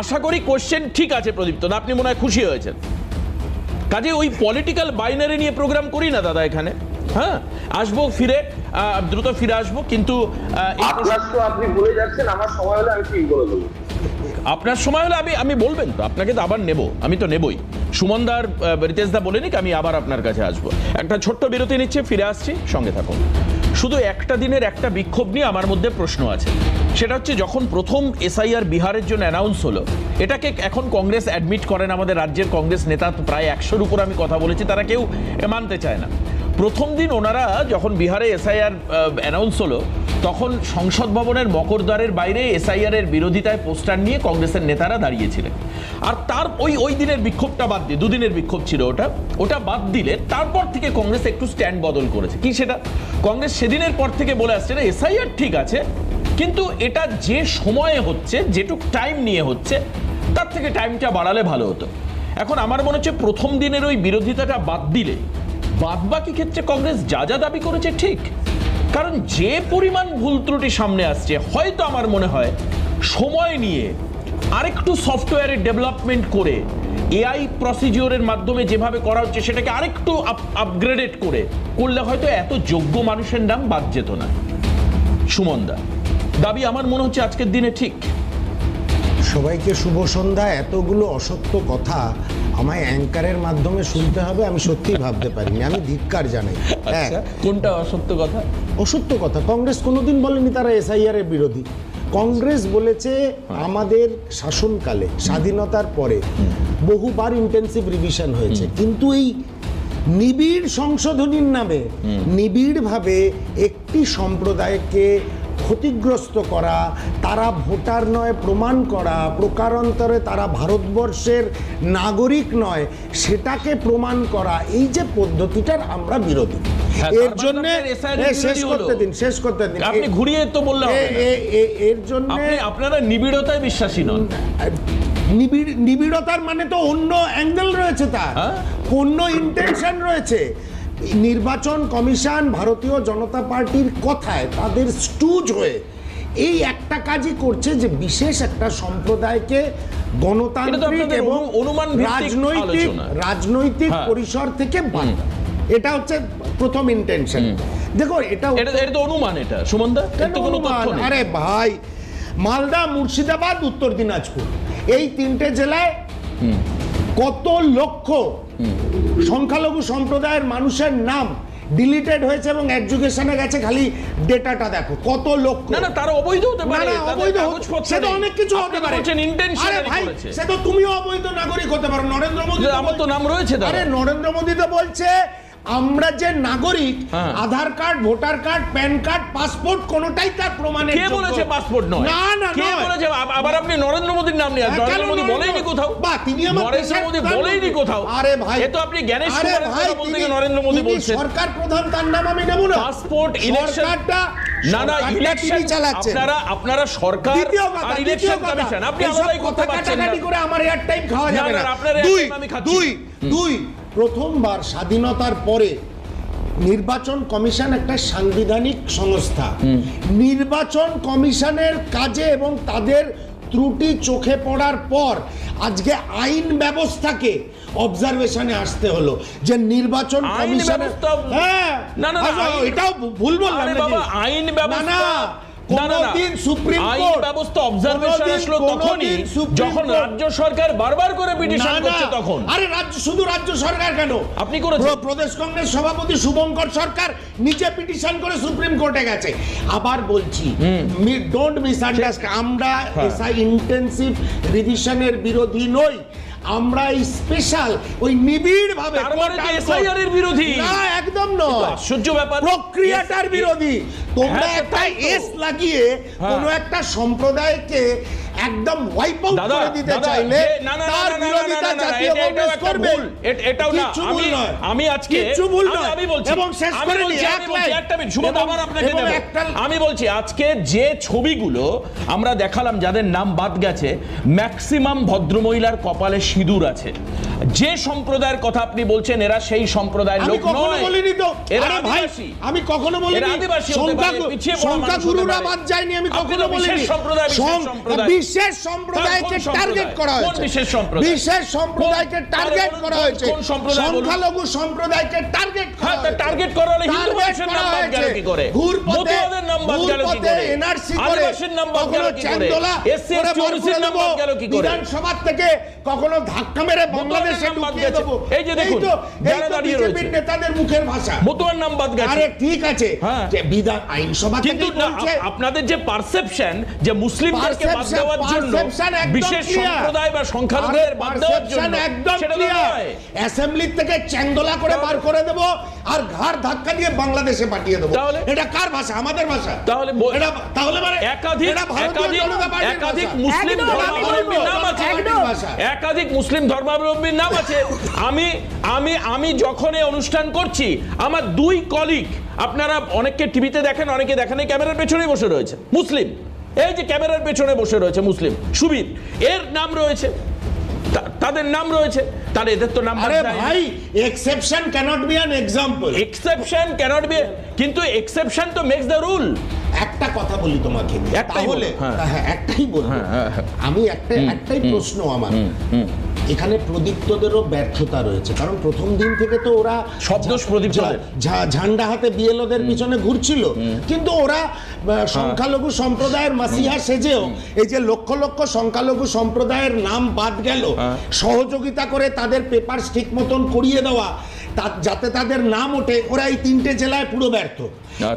আশা করি কোশ্চেন ঠিক আছে প্রদীপ্তদা, আপনি মনে হয় খুশি হয়েছেন। কাজে ওই পলিটিক্যাল বাইনারি নিয়ে প্রোগ্রাম করি না দাদা এখানে। হ্যাঁ, আসবো ফিরে, দ্রুত ফিরে আসবো, কিন্তু আপনার তো আপনি বলে যাচ্ছেন, আমার সময় হলে আমি ঠিক বলে দেবো। আপনার সময় হলে আমি বলবেন তো, আপনাকে তো আবার নেব, আমি তো নেবই। সুমনদার রিতেশদা বলে নিক, আমি আবার আপনার কাছে আসবো। একটা ছোট্ট বিরতি নিচ্ছে, ফিরে আসছি, সঙ্গে থাকুন। শুধু একটা দিনের একটা বিক্ষোভ নিয়ে আমার মধ্যে প্রশ্ন আছে, সেটা হচ্ছে যখন প্রথম এসআইআর বিহারের জন্য অ্যানাউন্স হলো, এটাকে এখন কংগ্রেস অ্যাডমিট করেন, আমাদের রাজ্যের কংগ্রেস নেতা প্রায় 100-র উপর আমি কথা বলেছি, তারা কেউ মানতে চায় না। প্রথম দিন ওনারা যখন বিহারে এসআইআর অ্যানাউন্স হলো, তখন সংসদ ভবনের মকরদ্বারের বাইরে এসআইআর এর বিরোধিতায় পোস্টার নিয়ে কংগ্রেসের নেতারা দাঁড়িয়েছিলেন। আর তার ওই দিনের বিক্ষোভটা বাদ দিয়ে, দুদিনের বিক্ষোভ ছিল ওটা বাদ দিলে তারপর থেকে কংগ্রেস একটু স্ট্যান্ড বদল করেছে। কি সেটা? কংগ্রেস সেদিনের পর থেকে বলে আসছে না, এসআইআর ঠিক আছে, কিন্তু এটা যে সময়ে হচ্ছে, যেটুক টাইম নিয়ে হচ্ছে, তার থেকে টাইমটা বাড়ালে ভালো হতো। এখন আমার মনে হচ্ছে প্রথম দিনের ওই বিরোধিতাটা বাদ দিলে বাদ বাকি ক্ষেত্রে কংগ্রেস যা যা দাবি করেছে ঠিক। কারণ যে পরিমাণ ভুল ত্রুটি সামনে আসছে, হয়তো আমার মনে হয় সময় নিয়ে আরেকটু সফটওয়্যারের ডেভেলপমেন্ট করে, এআই প্রসিডিওরের মাধ্যমে যেভাবে করা হচ্ছে সেটাকে আরেকটু আপগ্রেডেড করলে হয়তো এত যোগ্য মানুষের নাম বাদ যেত না। সুমনদা, দাবি আমার মনে হচ্ছে আজকের দিনে ঠিক। সবাইকে শুভ সন্ধ্যা। এতগুলো অসত্য কথা আমায় অ্যাঙ্কারের মাধ্যমে শুনতে হবে, আমি সত্যিই ভাবতে পারিনি। আমি ধিক্কার জানাই। কোনটা অসত্য কথা? অসত্য কথা কংগ্রেস কোনোদিন বলেনি তারা এসআইআর এর বিরোধী। কংগ্রেস বলেছে আমাদের শাসনকালে, স্বাধীনতার পরে বহুবার ইন্টেন্সিভ রিভিশন হয়েছে, কিন্তু এই নিবিড় সংশোধনীর নামে নিবিড়ভাবে একটি সম্প্রদায়কে ক্ষতিগ্রস্ত করা, তারা ভোটার নয় প্রমাণ করা, প্রকারান্তরে তারা ভারতবর্ষের নাগরিক নয় সেটাকে প্রমাণ করা, এই যে পদ্ধতিটার আমরা বিরোধী। এর জন্য শেষ করতে দিন, আপনি ঘুরিয়ে তো বললেন এর জন্য আপনারা নিবিড়তায় বিশ্বাসী নন। নিবিড়তার মানে তো অন্য অ্যাঙ্গেল রয়েছে, তার অন্য ইন্টেনশন রয়েছে। নির্বাচন কমিশন ভারতীয় জনতা পার্টির কথায় তাদের স্টুজ হয়ে এই একটা কাজই করছে, যে বিশেষ একটা সম্প্রদায়কে গণতান্ত্রিক এবং রাজনৈতিক পরিসর থেকে বাদ। এটা হচ্ছে প্রথম ইন্টেনশন। দেখো এটা তো অনুমান, এটা সুমনদা আরে ভাই, মালদা, মুর্শিদাবাদ, উত্তর দিনাজপুর, এই তিনটে জেলায় কত লক্ষ সংখ্যালঘু সম্প্রদায়ের মানুষের নাম ডিলিটেড হয়েছে এবং এডুকেশনে গেছে। খালি ডেটাটা দেখো, কত লক্ষ। না, তারা অবৈধ হতে পারে, অবৈধ সে তো অনেক কিছু হতে পারে। আরে ভাই, সে তো তুমিও অবৈধ নাগরিক হতে পারো। নরেন্দ্র মোদী, আমার তো নাম রয়েছে। আরে নরেন্দ্র মোদী তো বলছে আমরা যে নাগরিক, Aadhaar card, voter card, PAN card, passport কোনোটাই তার প্রমাণের যোগ্য। কে বলেছে পাসপোর্ট নয়? না, কে বলেছে? আবার আপনি নরেন্দ্র মোদীর নাম নিয়ে, নরেন্দ্র মোদী বলেইনি কোথাও। বা তিনি আমার নরেন্দ্র মোদী বলেইনি কোথাও। আরে ভাই, এ তো আপনি জ্ঞানেশ কুমারের কথা বলতে গিয়ে নরেন্দ্র মোদী বলছেন। সরকার প্রধান, তার নাম আমি নেব না। পাসপোর্ট ইলেকশনটা না, ইলেকশন আপনারা সরকার আর ইলেকশন কমিশন, আপনি আলাদাই কথা পাচ্ছেন না করে আমার এয়ার টাইম খাওয়া যাবে না। দুই প্রথমবার স্বাধীনতার পরে নির্বাচন কমিশন একটা সাংবিধানিক সংস্থা। নির্বাচন কমিশনের কাজে এবং তাদের ত্রুটি চোখে পড়ার পর আজকে আইন ব্যবস্থাকে অবজারভেশনে আসতে হলো, যে নির্বাচন কমিশন এটাও ভুল বললাম আইন ব্যবস্থা কোনদিন সুপ্রিম কোর্ট ব্যবস্থা অবজারভেশন আসলো তখনই যখন রাজ্য সরকার বারবার করে পিটিশন করছে তখন। আরে শুধু রাজ্য সরকার কেন, আপনি করেছেন। প্রদেশ কংগ্রেস সভাপতি শুভঙ্কর সরকার নিচে পিটিশন করে সুপ্রিম কোর্টে গেছে। আবার বলছি, ডোন্ট মিসআন্ডারস্ট্যান্ড, আমরা এসআই ইন্টেনসিভ রিভিশনের বিরোধী নই, আমরা এই স্পেশাল ওই নিবিড় ভাবে এসআইআর বিরোধী না, একদম নয়। আশ্চর্য ব্যাপার, প্রক্রিয়াটার বিরোধী। তোমরা একটা এস লাগিয়ে কোন একটা সম্প্রদায়কে একদম ওয়াইপ আউট করে দিতে চাইলে তার বিরোধিতা জাতীয় কংগ্রেস করবে। এটাও না, আমি আজকে কিছু ভুল নয়। আমি বলছি, এবং শেষ করে নি একটা মিনিট শুভ, আবার আপনাকে দেব। আমি বলছি আজকে যে ছবিগুলো আমরা দেখালাম যাদের নাম বাদ গেছে, ম্যাক্সিমাম ভদ্রমহিলার কপালে সিঁদুর আছে। যে সম্প্রদায়ের কথা আপনি বলছেন এরা সেই সম্প্রদায়ের লোক নয়। এরা আদিবাসী। আমি কখনো বলিনি সংখ্যাগুরুরা বাদ যায়নি, আমি কখনো বলিনি। বিশেষ সম্প্রদায়কে টার্গেট করা হয়েছে, বিশেষ সম্প্রদায়? বিশেষ সম্প্রদায়কে টার্গেট করা হয়েছে, কোন সম্প্রদায় বলুন? সংখ্যালঘু সম্প্রদায়কে টার্গেট করা হয়েছে। টার্গেট করা হলে হিন্দু মানুষের নাম বাদ গেল কি করে? মতুয়াদের নাম বাদ গেল কি করে? এনআরসি করে আদিবাসীর নাম বাদ গেল কি করে? এসসি এসটি ওবিসির নাম বাদ গেল কি করে? বিধানসভা থেকে কখনো ধাক্কা মেরে বাংলাদেশে নাম বাদ ঢুকিয়ে গেছে। দেবো। এই যে দেখুন, যারা দাঁড়িয়ে রয়েছে। বিজেপির নেতাদের মুখের ভাষা। মতুয়ার নাম বাদ গেছে। আরে ঠিক আছে, হ্যাঁ। যে বিধান আইনসভা কিন্তু থেকে বলছে আপনাদের যে পারসেপশন যে মুসলিমদেরকে বাদ দেওয়ার জন্য perception একদম বিশেষ clear। সম্প্রদায় বা সংখ্যালঘুদের বাদ দেওয়ার জন্য একদম সেটা তো নয়। অ্যাসেম্বলি থেকে চ্যাংদোলা করে বার করে দেব আর ঘাড় ধাক্কা দিয়ে বাংলাদেশে পাঠিয়ে দেব। তাহলে এটা কার ভাষা? আমাদের ভাষা। তাহলে তাহলে মানে একাধিক মুসলিম ধর্মাবলম্বীর নাম আছে, একাধিক মুসলিম ধর্মাবলম্বীর নাম আছে। আমি যখন এই অনুষ্ঠান করছি, আমার দুই কলিগ, আপনারা অনেককে টিভিতে দেখেন, অনেকে দেখেন, এই ক্যামেরার পেছনেই বসে রয়েছে মুসলিম, এই যে ক্যামেরার পেছনে বসে রয়েছে মুসলিম সুবীর, এর নাম রয়েছে, তাদের নাম রয়েছে, তার এদের তো নাম। আরে ভাই, exception cannot be an example. Exception cannot be, কিন্তু এক্সেপশন তো মেক্স দ্য রুল। একটা কথা বলি তোমাকে, তাহলে একটাই বলবো আমি, একটাই প্রশ্ন আমার, এখানে প্রদীপ্তদেরও ব্যর্থতা রয়েছে, কারণ প্রথম দিন থেকে তো ওরা শব্দোষ প্রদীপ্তদের ঝান্ডা হাতে বিএলওদের পিছনে ঘুরছিল, কিন্তু ওরা সংখ্যালঘু সম্প্রদায়ের মাসিহা সেজেও এই যে লক্ষ লক্ষ সংখ্যালঘু সম্প্রদায়ের নাম বাদ গেল, সহযোগিতা করে তাদের পেপারস ঠিক মতন করিয়ে দেওয়া, যাতে তাদের নাম ওঠে, ওরা এই 3টে জেলায় পুরো ব্যর্থ।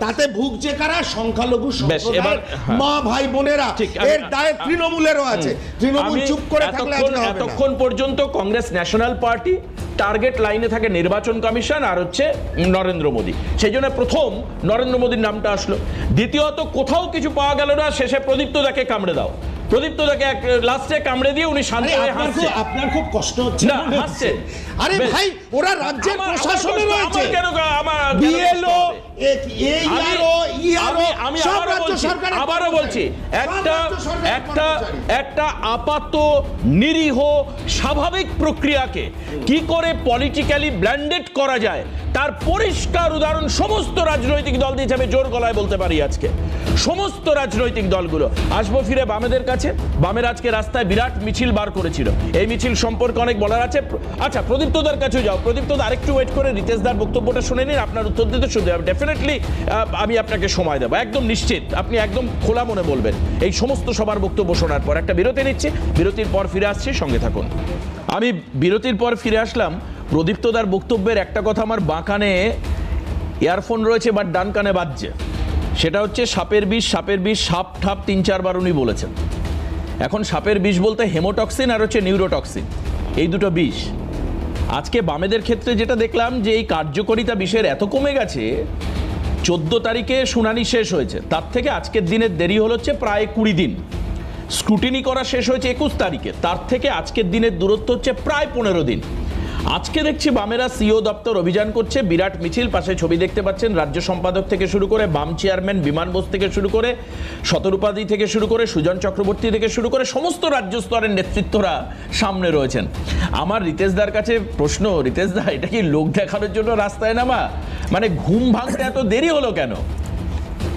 তাতে ভুগছে কারা? সংখ্যালঘু সম্প্রদায়ের মা ভাই বোনেরা। এর দায় তৃণমূলেরও আছে। তৃণমূল চুপ করে থাকলে এতক্ষণ পর্যন্ত কংগ্রেস ন্যাশনাল পার্টি টার্গেট লাইনে থাকে নির্বাচন কমিশন আর হচ্ছে নরেন্দ্র মোদী, সেই জন্য প্রথম নরেন্দ্র মোদীর নামটা আসলো। দ্বিতীয়ত কোথাও কিছু পাওয়া গেল না, শেষে প্রদীপ্তদাকে কামড়ে দাও, প্রদীপ্তদাকে লাস্টে কামড়ে দিয়ে উনি শান্ত হয়ে হাসছেন। আপনার খুব কষ্ট হচ্ছে না, হাসছেন। আরে ভাই, ওরা রাজ্যের প্রশাসনে রয়েছে, আমি আবারও বলছি, একটা আপাত নিরীহ স্বাভাবিক প্রক্রিয়াকে কি করে পলিটিক্যালি ব্ল্যান্ডেড করা যায় তার পরিষ্কার উদাহরণ সমস্ত রাজনৈতিক দল দিয়েছে। আমি জোর গলায় বলতে পারি আজকে সমস্ত রাজনৈতিক দলগুলো। আসবো ফিরে বামেদের কাছে। বামের আজকে রাস্তায় বিরাট মিছিল বার করেছিল, এই মিছিল সম্পর্কে অনেক বলার আছে। আচ্ছা, প্রদীপ্তদার কাছে যাও। প্রদীপ্তদা আরেকটু ওয়েট করে রিতেশদার বক্তব্যটা শুনে নিন, আপনার উত্তর দিতে শুনতে হবে। ডেফিনেটলি আমি আপনাকে সময় দেবো, একদম নিশ্চিত, আপনি একদম খোলা মনে বলবেন এই সমস্ত সবার বক্তব্য শোনার পর। একটা বিরতি নিচ্ছি, বিরতির পর ফিরে আসছি, সঙ্গে থাকুন। আমি বিরতির পর ফিরে আসলাম। প্রদীপ্তদার বক্তব্যের একটা কথা আমার বাঁ কানে ইয়ারফোন রয়েছে বাট ডান কানে বাজছে, সেটা হচ্ছে সাপের বিষ, সাপের বিষ, সাপ ঠাপ 3-4 বার উনি বলেছেন। এখন সাপের বিষ বলতে হেমোটক্সিন আর হচ্ছে নিউরোটক্সিন, এই দুটো বিষ। আজকে বামেদের ক্ষেত্রে যেটা দেখলাম যে এই কার্যকারিতা বিষের এত কমে গেছে, 14 তারিখে শুনানি শেষ হয়েছে, তার থেকে আজকের দিনের দেরি হলো হচ্ছে প্রায় 20 দিন। স্ক্রুটিনি করা শেষ হয়েছে 21 তারিখে, তার থেকে আজকের দিনের দূরত্ব হচ্ছে প্রায় 15 দিন। আজকে দেখছি বামেরা সিও দপ্তর অভিযান করছে, বিরাট মিছিল, পাশে ছবি দেখতে পাচ্ছেন, রাজ্য সম্পাদক থেকে শুরু করে বাম চেয়ারম্যান বিমান বোস থেকে শুরু করে শতরূপাদি থেকে শুরু করে সুজন চক্রবর্তী থেকে শুরু করে সমস্ত রাজ্য স্তরের নেতৃত্বরা সামনে রয়েছেন। আমার রিতেশদার কাছে প্রশ্ন, রিতেশদা, এটা কি লোক দেখানোর জন্য রাস্তায় নামা? মানে ঘুম ভাঙতে এত দেরি হলো কেন?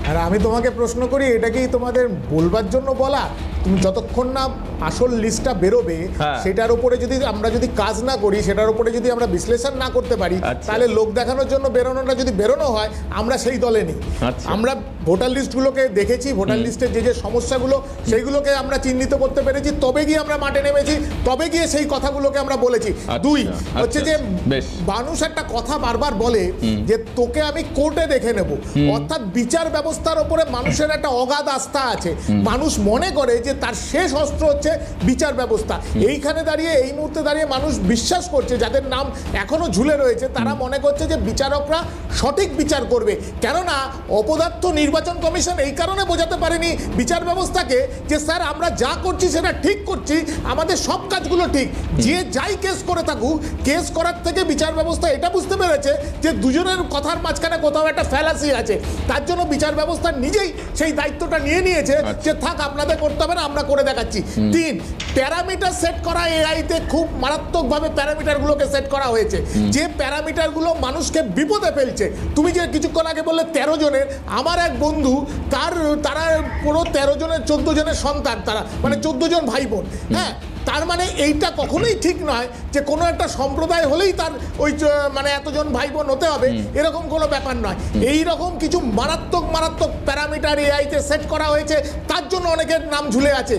আর আমি তোমাকে প্রশ্ন করি, এটা কি তোমাদের বলবার জন্য বলা? তুমি যতক্ষণ না আসল লিস্টটা বেরোবে, সেটার উপরে যদি আমরা কাজ না করি, সেটার উপরে যদি আমরা বিশ্লেষণ না করতে পারি, তাহলে লোক দেখানোর জন্য বেরোনোটা যদি বেরোনো হয়, আমরা সেই দলে নেই। আমরা ভোটার লিস্টগুলোকে দেখেছি, ভোটার লিস্টের যে সমস্যাগুলো সেইগুলোকে আমরা চিহ্নিত করতে পেরেছি, তবে গিয়ে আমরা মাঠে নেমেছি, তবে গিয়ে সেই কথাগুলোকে আমরা বলেছি। দুই হচ্ছে যে মানুষ একটা কথা বারবার বলে যে তোকে আমি কোর্টে দেখে নেব, অর্থাৎ বিচার ব্যবস্থার উপরে মানুষের একটা অগাধ আস্থা আছে। মানুষ মনে করে যে তার শেষ অস্ত্র হচ্ছে বিচার ব্যবস্থা। এইখানে দাঁড়িয়ে, এই মুহূর্তে দাঁড়িয়ে মানুষ বিশ্বাস করছে, যাদের নাম এখনো ঝুলে রয়েছে, তারা মনে করছে যে বিচারকরা সঠিক বিচার করবে। কেননা অপদার্থ নির্বাচন কমিশন এই কারণে বোঝাতে পারেনি বিচার ব্যবস্থাকে যে স্যার আমরা যা করছি সেটা ঠিক করছি, আমাদের সব কাজগুলো ঠিক। যে যাই কেস করে থাকুক, কেস করার থেকে বিচার ব্যবস্থা এটা বুঝতে পেরেছে যে দুজনের কথার মাঝখানে কোথাও একটা ফ্যালাসি আছে। তার জন্য বিচার ব্যবস্থা নিজেই সেই দায়িত্বটা নিয়ে নিয়েছে যে থাক, আপনাদের করতে হবে না, আমরা করে দেখাচ্ছি। তিন, প্যারামিটার সেট করা এআইতে খুব মারাত্মকভাবে প্যারামিটারগুলোকে সেট করা হয়েছে, যে প্যারামিটারগুলো মানুষকে বিপদে ফেলছে। তুমি যে কিছুক্ষণ আগে বললে 13 জনের, আমার এক বন্ধু তারা পুরো 13 জনের 14 জনের সন্তান, তারা মানে 14 জন ভাই বোন। হ্যাঁ, তার মানে এইটা কখনোই ঠিক নয় যে কোনো একটা সম্প্রদায় হলেই তার ওই মানে এতজন ভাই বোন হতে হবে, এরকম কোনো ব্যাপার নয়। এই রকম কিছু মারাত্মক প্যারামিটার এআইতে সেট করা হয়েছে, তার জন্য অনেকের নাম ঝুলে আছে,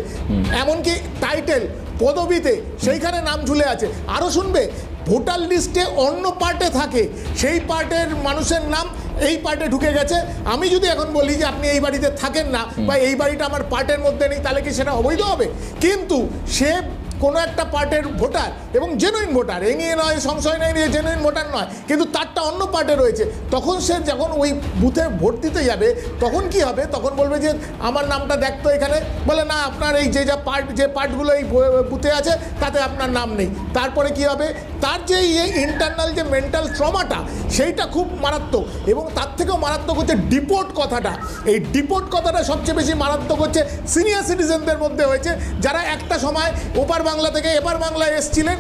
এমনকি টাইটেল পদবিতে সেইখানে নাম ঝুলে আছে। আরও শুনবে, ভোটার লিস্টে অন্য পার্টে থাকে, সেই পার্টের মানুষের নাম এই পার্টে ঢুকে গেছে। আমি যদি এখন বলি যে আপনি এই বাড়িতে থাকেন না বা এই বাড়িটা আমার পার্টের মধ্যে নেই, তাহলে কি সেটা অবৈধ হবে? কিন্তু সে কোনো একটা পার্টের ভোটার এবং জেনুইন ভোটার, এই নিয়ে নয়, সংশয় নেই যে জেনুইন ভোটার নয়, কিন্তু তারটা অন্য পার্টে রয়েছে, তখন সে যখন ওই বুথে ভোট দিতে যাবে তখন কি হবে? তখন বলবে যে আমার নামটা দেখতো এখানে, বলে না আপনার এই যে পার্টগুলো এই বুথে আছে তাতে আপনার নাম নেই। তারপরে কি হবে? তার যে ইন্টারনাল যে মেন্টাল ট্রমাটা, সেইটা খুব মারাত্মক। এবং তার থেকেও মারাত্মক হচ্ছে ডিপোর্ট কথাটা। এই ডিপোর্ট কথাটা সবচেয়ে বেশি মারাত্মক হচ্ছে সিনিয়র সিটিজেনদের মধ্যে হয়েছে, যারা একটা সময় ওপার বাংলা থেকে এপার বাংলায় এসেছিলেন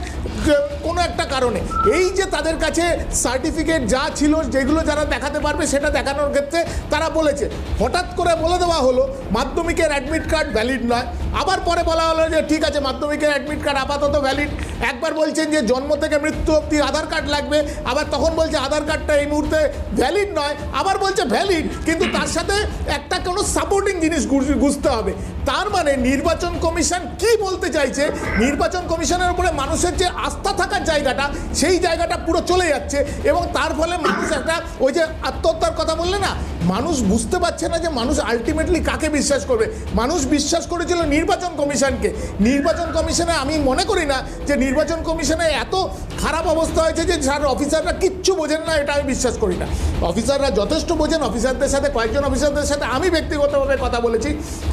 কোনো একটা কারণে। এই যে তাদের কাছে সার্টিফিকেট যা ছিল, যেগুলো যারা দেখাতে পারবে সেটা দেখানোর ক্ষেত্রে তারা বলেছে, হঠাৎ করে বলে দেওয়া হলো মাধ্যমিকের অ্যাডমিট কার্ড ভ্যালিড নয়, আবার পরে বলা হলো যে ঠিক আছে মাধ্যমিকের অ্যাডমিট কার্ড আপাতত ভ্যালিড। একবার বলছেন যে জন্ম থেকে মৃত্যু অবধি আধার কার্ড লাগবে, আবার তখন বলছে আধার কার্ডটা এই মুহূর্তে ভ্যালিড নয়, আবার বলছে ভ্যালিড, কিন্তু তার সাথে একটা কোনো সাপোর্টিং জিনিস বুঝতে হবে। তার মানে নির্বাচন কমিশন কি বলতে চাইছে, নির্বাচন কমিশনের উপরে মানুষের যে আস্থা থাকার জায়গাটা, সেই জায়গাটা পুরো চলে যাচ্ছে। এবং তার ফলে মানুষ একটা ওই যে আত্মহত্যার কথা বললে না, মানুষ বুঝতে পারছে না যে মানুষ আলটিমেটলি কাকে বিশ্বাস করবে। মানুষ বিশ্বাস করেছিল নির্বাচন কমিশনকে। নির্বাচন কমিশনে আমি মনে করি না যে নির্বাচন কমিশনে এত খারাপ অবস্থা হয়েছে যে যার অফিসাররা কিচ্ছু বোঝেন না, এটা আমি বিশ্বাস করি না। অফিসাররা যথেষ্ট বোঝেন, অফিসারদের সাথে কয়েকজন অফিসারদের সাথে আমি ব্যক্তিগতভাবে কথা বলেছি,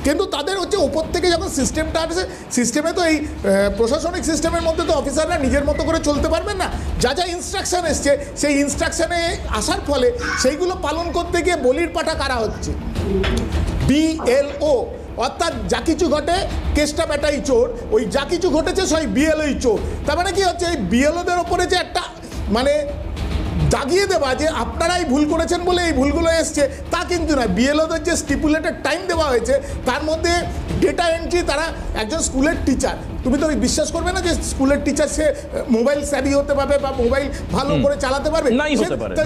কিন্তু তাদের হচ্ছে ওপর থেকে যখন সিস্টেমটা আসে, সিস্টেমে তো এই প্রশাসনিক সিস্টেমের মধ্যে তো অফিসাররা নিজের মতো করে চলতে পারবেন না। যা যা ইনস্ট্রাকশন এসছে, সেই ইনস্ট্রাকশনে আসার ফলে সেইগুলো পালন করতে গিয়ে বলির পাঠা কারা হচ্ছে? BLO, অর্থাৎ যা কিছু ঘটে কেসটা বেটাই চোর, ওই যা কিছু ঘটেছে সেই BLOই চোর। তার মানে কি হচ্ছে, এই BLOদের ওপরে যে একটা মানে দাগিয়ে দেওয়া যে আপনারাই ভুল করেছেন বলে এই ভুলগুলো এসছে, তা কিন্তু না। BLOদের যে স্টিপুলেটেড টাইম দেওয়া হয়েছে, তার মধ্যে ডেটা এন্ট্রি, তারা একজন স্কুলের টিচার, তুমি তো বিশ্বাস করবে না যে স্কুলের টিচার সে মোবাইল স্যাভি হতে পারবে বা মোবাইল ভালো করে চালাতে পারবে,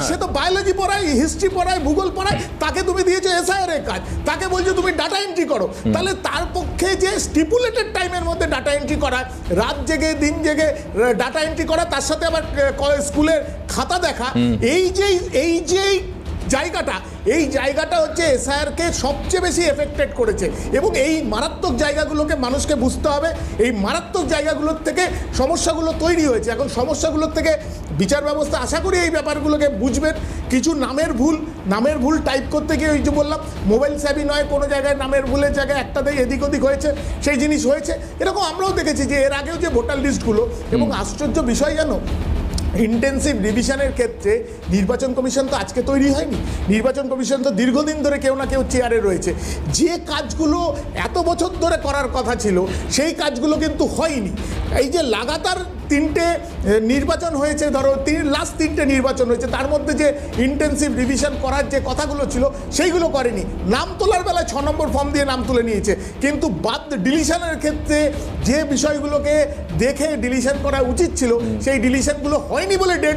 সে তো বায়োলজি পড়ায়, হিস্ট্রি পড়ায়, ভূগোল পড়ায়, তাকে তুমি দিয়েছো SIR এর কাজ, তাকে বলছো তুমি ডাটা এন্ট্রি করো। তাহলে তার পক্ষে যে স্টিপুলেটেড টাইমের মধ্যে ডাটা এন্ট্রি করা, রাত জেগে দিন জেগে ডাটা এন্ট্রি করা, তার সাথে আবার স্কুলের খাতা দেখা, এই যে জায়গাটা হচ্ছে SIRকে সবচেয়ে বেশি এফেক্টেড করেছে। এবং এই মারাত্মক জায়গাগুলোকে মানুষকে বুঝতে হবে। এই মারাত্মক জায়গাগুলোর থেকে সমস্যাগুলো তৈরি হয়েছে। এখন সমস্যাগুলোর থেকে বিচার ব্যবস্থা আশা করি এই ব্যাপারগুলোকে বুঝবেন। কিছু নামের ভুল টাইপ করতে গিয়ে ওই যে বললাম মোবাইল স্যাভি নয়, কোনো জায়গায় নামের ভুলের জায়গায় একটাতেই এদিক ওদিক হয়েছে, সেই জিনিস হয়েছে। এরকম আমরাও দেখেছি যে এর আগেও যে ভোটার লিস্টগুলো, এবং আশ্চর্য বিষয় জানো, ইন্টেন্সিভ রিভিশনের ক্ষেত্রে নির্বাচন কমিশন তো আজকে তৈরি হয়নি, নির্বাচন কমিশন তো দীর্ঘদিন ধরে কেউ না কেউ চেয়ারে রয়েছে। যে কাজগুলো এত বছর ধরে করার কথা ছিল সেই কাজগুলো কিন্তু হয়নি। এই যে লাগাতার 3টে নির্বাচন হয়েছে, ধরো লাস্ট 3টে নির্বাচন হয়েছে, তার মধ্যে যে ইন্টেন্সিভ রিভিশন করার যে কথাগুলো ছিল সেইগুলো করেনি। নাম তোলার বেলায় 6 নম্বর ফর্ম দিয়ে নাম তুলে নিয়েছে, কিন্তু ডিলিশনের ক্ষেত্রে যে বিষয়গুলোকে দেখে ডিলিশন করা উচিত ছিল সেই ডিলিশনগুলো হয়নি বলে ডেড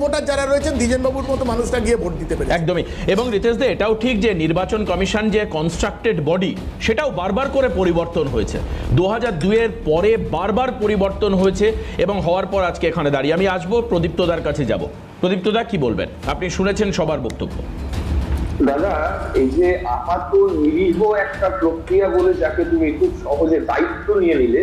ভোটার যারা রয়েছেন, দ্বিজেনবাবুর মতো মানুষটা গিয়ে ভোট দিতে পেরেছে। একদমই। এবং রিতেশ দে, এটাও ঠিক যে নির্বাচন কমিশন যে কনস্ট্রাক্টেড বডি, সেটাও বারবার করে পরিবর্তন হয়েছে। 2002-এর পরে বারবার পরিবর্তন হয়েছে, এবং হওয়ার পর আজকে এখানে দাঁড়িয়ে। আমি আসবো প্রদীপ্তদার কাছে যাব। প্রদীপ্তদা, কি বলবেন? আপনি শুনেছেন সবার বক্তব্য। দাদা, এই যে আপাত নিরীহ একটা প্রক্রিয়া বলে যাকে তুমি খুব সহজে দায়িত্ব নিয়ে নিলে,